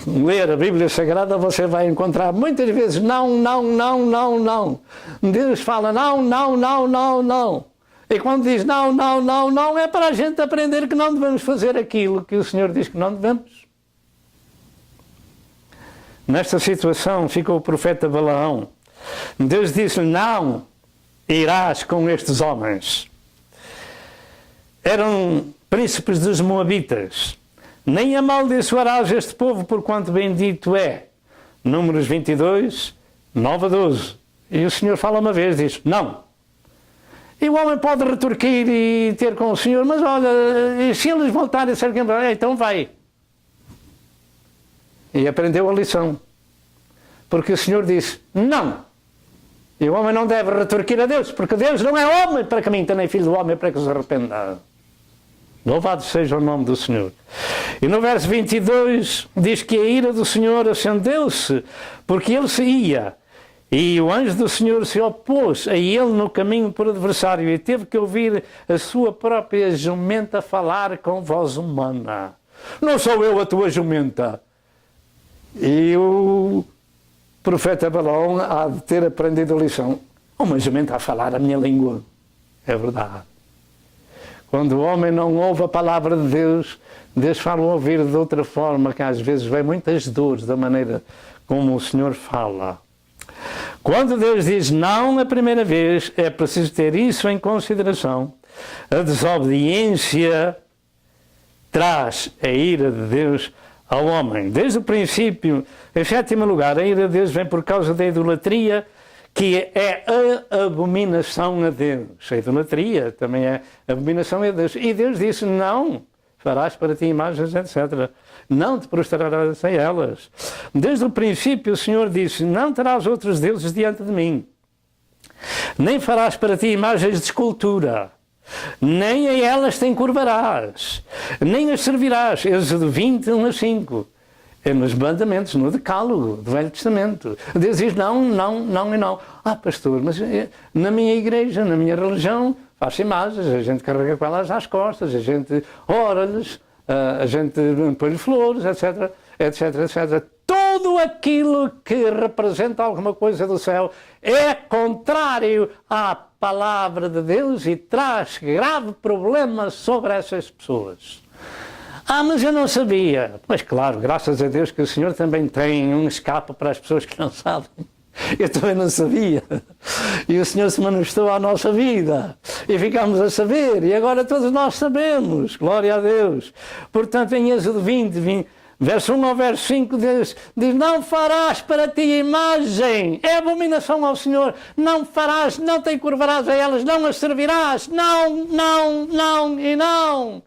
ler a Bíblia Sagrada, você vai encontrar muitas vezes não, não, não, não, não. Deus fala não, não, não, não, não. E quando diz não, não, não, não, é para a gente aprender que não devemos fazer aquilo que o Senhor diz que não devemos. Nesta situação ficou o profeta Balaão. Deus disse-lhe, não irás com estes homens. Eram príncipes dos Moabitas. Nem amaldiçoarás este povo, porquanto bendito é. Números 22, 9 a 12. E o Senhor fala uma vez, diz, não. E o homem pode retorquir e ter com o Senhor, mas olha, e se eles voltarem a ser quem vai, então vai. E aprendeu a lição. Porque o Senhor disse, não. E o homem não deve retorquir a Deus, porque Deus não é homem para que minta, nem filho do homem para que se arrependa. Louvado seja o nome do Senhor. E no verso 22 diz que a ira do Senhor acendeu-se, porque ele se ia. E o anjo do Senhor se opôs a ele no caminho por adversário e teve que ouvir a sua própria jumenta falar com voz humana. Não sou eu a tua jumenta. E o profeta Balaão há de ter aprendido a lição. Uma jumenta a falar a minha língua. É verdade. Quando o homem não ouve a palavra de Deus, Deus fala a ouvir de outra forma, que às vezes vem muitas dores da maneira como o Senhor fala. Quando Deus diz não a primeira vez, é preciso ter isso em consideração. A desobediência traz a ira de Deus ao homem. Desde o princípio, em sétimo lugar, a ira de Deus vem por causa da idolatria, que é a abominação a Deus. A idolatria também é abominação a Deus. E Deus disse, não farás para ti imagens, etc. Não te prostrarás a elas. Desde o princípio o Senhor disse, não terás outros deuses diante de mim. Nem farás para ti imagens de escultura. Nem a elas te encurvarás. Nem as servirás. Êxodo 20, 1 a 5. É nos mandamentos, no decálogo do Velho Testamento. Deus diz não, não, não e não. Ah, pastor, mas na minha igreja, na minha religião, faz imagens, a gente carrega com elas às costas, a gente ora-lhes, a gente põe flores, etc, etc, etc. Tudo aquilo que representa alguma coisa do céu é contrário à palavra de Deus e traz grave problema sobre essas pessoas. Ah, mas eu não sabia. Mas claro, graças a Deus que o Senhor também tem um escape para as pessoas que não sabem. Eu também não sabia. E o Senhor se manifestou à nossa vida. E ficámos a saber. E agora todos nós sabemos. Glória a Deus. Portanto, em Êxodo 20, verso 1 ao verso 5, diz, não farás para ti imagem. É abominação ao Senhor. Não farás, não te encurvarás a elas, não as servirás. Não, não, não e não.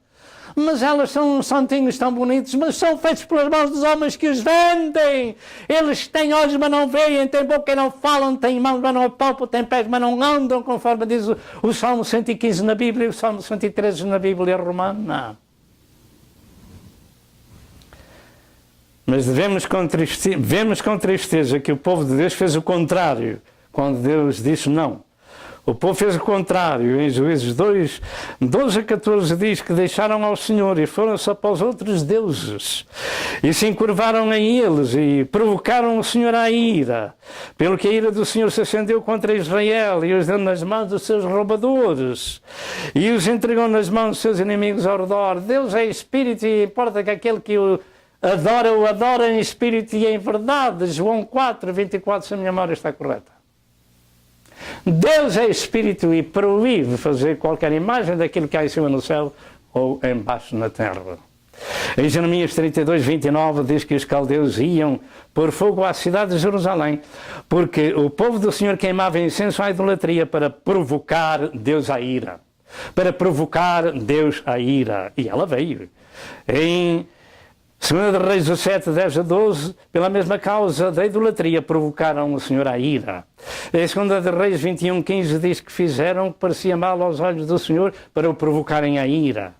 Mas elas são uns santinhos tão bonitos, mas são feitos pelas mãos dos homens que os vendem. Eles têm olhos, mas não veem, têm boca e não falam, têm mãos, mas não apalpam, têm pés, mas não andam, conforme diz o Salmo 115 na Bíblia e o Salmo 113 na Bíblia Romana. Mas vemos com tristeza que o povo de Deus fez o contrário, quando Deus disse não. O povo fez o contrário. Em Juízes 2, 12 a 14 diz que deixaram ao Senhor e foram-se após outros deuses e se encurvaram a eles e provocaram o Senhor à ira, pelo que a ira do Senhor se acendeu contra Israel e os deu nas mãos dos seus roubadores e os entregou nas mãos dos seus inimigos ao redor. Deus é Espírito e importa que aquele que o adora em Espírito e em verdade. João 4, 24, se a minha memória está correta. Deus é Espírito e proíbe fazer qualquer imagem daquilo que há em cima no céu ou embaixo na terra. Em Jeremias 32, 29 diz que os caldeus iam pôr fogo à cidade de Jerusalém, porque o povo do Senhor queimava incenso à idolatria para provocar Deus à ira. Para provocar Deus à ira. E ela veio. Em 2 Reis 17, 10 a 12, pela mesma causa da idolatria, provocaram o Senhor à ira. Em 2 Reis 21, 15 diz que fizeram o que parecia mal aos olhos do Senhor para o provocarem à ira.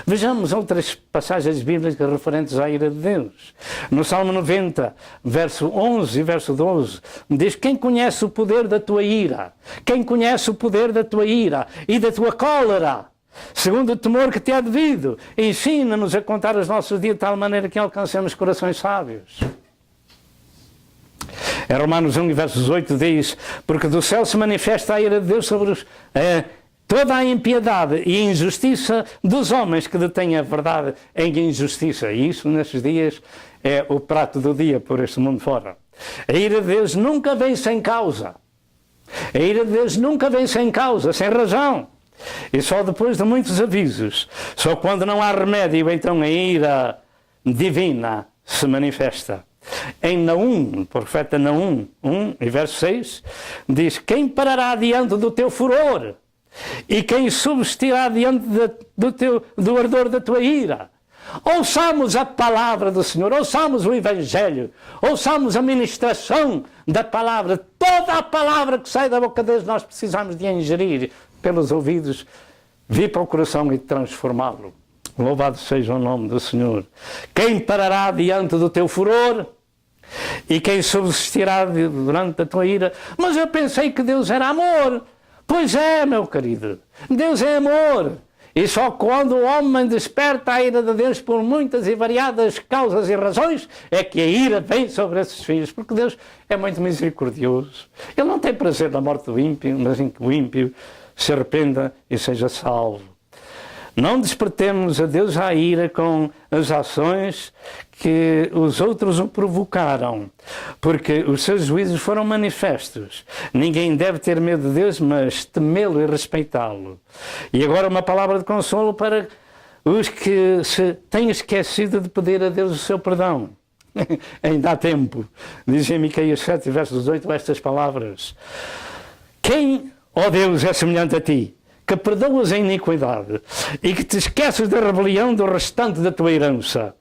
Vejamos outras passagens bíblicas referentes à ira de Deus. No Salmo 90, verso 11 e verso 12, diz: quem conhece o poder da tua ira? Quem conhece o poder da tua ira e da tua cólera? Segundo o temor que te é devido, ensina-nos a contar os nossos dias de tal maneira que alcancemos corações sábios. Em Romanos 1, versos 8 diz: porque do céu se manifesta a ira de Deus sobre toda a impiedade e injustiça dos homens que detêm a verdade em injustiça. E isso, nestes dias, é o prato do dia por este mundo fora. A ira de Deus nunca vem sem causa. A ira de Deus nunca vem sem causa, sem razão. E só depois de muitos avisos, só quando não há remédio, então a ira divina se manifesta. Em Naum, o profeta Naum 1 e verso 6, diz: quem parará diante do teu furor? E quem subsistirá diante do ardor da tua ira? Ouçamos a palavra do Senhor, ouçamos o Evangelho, ouçamos a ministração da palavra. Toda a palavra que sai da boca de Deus nós precisamos de ingerir pelos ouvidos, vir para o coração e transformá-lo. Louvado seja o nome do Senhor. Quem parará diante do teu furor? E quem subsistirá durante a tua ira? Mas eu pensei que Deus era amor. Pois é, meu querido, Deus é amor. E só quando o homem desperta a ira de Deus por muitas e variadas causas e razões é que a ira vem sobre esses filhos, porque Deus é muito misericordioso. Ele não tem prazer na morte do ímpio, mas em que o ímpio se arrependa e seja salvo. Não despertemos a Deus à ira com as ações que os outros o provocaram, porque os seus juízos foram manifestos. Ninguém deve ter medo de Deus, mas temê-lo e respeitá-lo. E agora uma palavra de consolo para os que se têm esquecido de pedir a Deus o seu perdão. Ainda há tempo. Diz em Miqueias 7, versos 8, estas palavras: quem, ó Deus, é semelhante a ti, que perdoas a iniquidade e que te esqueces da rebelião do restante da tua herança?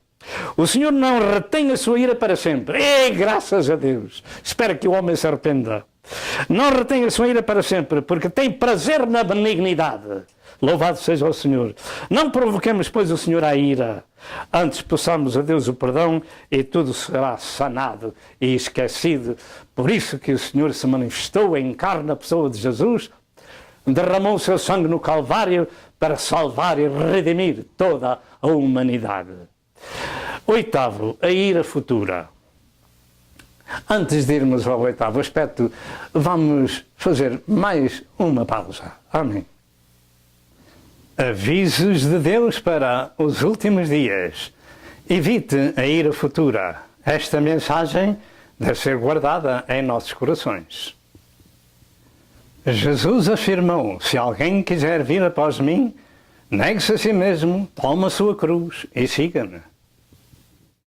O Senhor não retém a sua ira para sempre. Graças a Deus. Espera que o homem se arrependa. Não retém a sua ira para sempre, porque tem prazer na benignidade. Louvado seja o Senhor. Não provoquemos, pois, o Senhor à ira. Antes possamos a Deus o perdão e tudo será sanado e esquecido. Por isso que o Senhor se manifestou em carne na pessoa de Jesus, derramou o seu sangue no Calvário para salvar e redimir toda a humanidade. Oitavo, a ira futura. Antes de irmos ao oitavo aspecto, vamos fazer mais uma pausa. Amém. Avisos de Deus para os últimos dias. Evite a ira futura. Esta mensagem deve ser guardada em nossos corações. Jesus afirmou: se alguém quiser vir após mim, negue-se a si mesmo, tome a sua cruz e siga-me.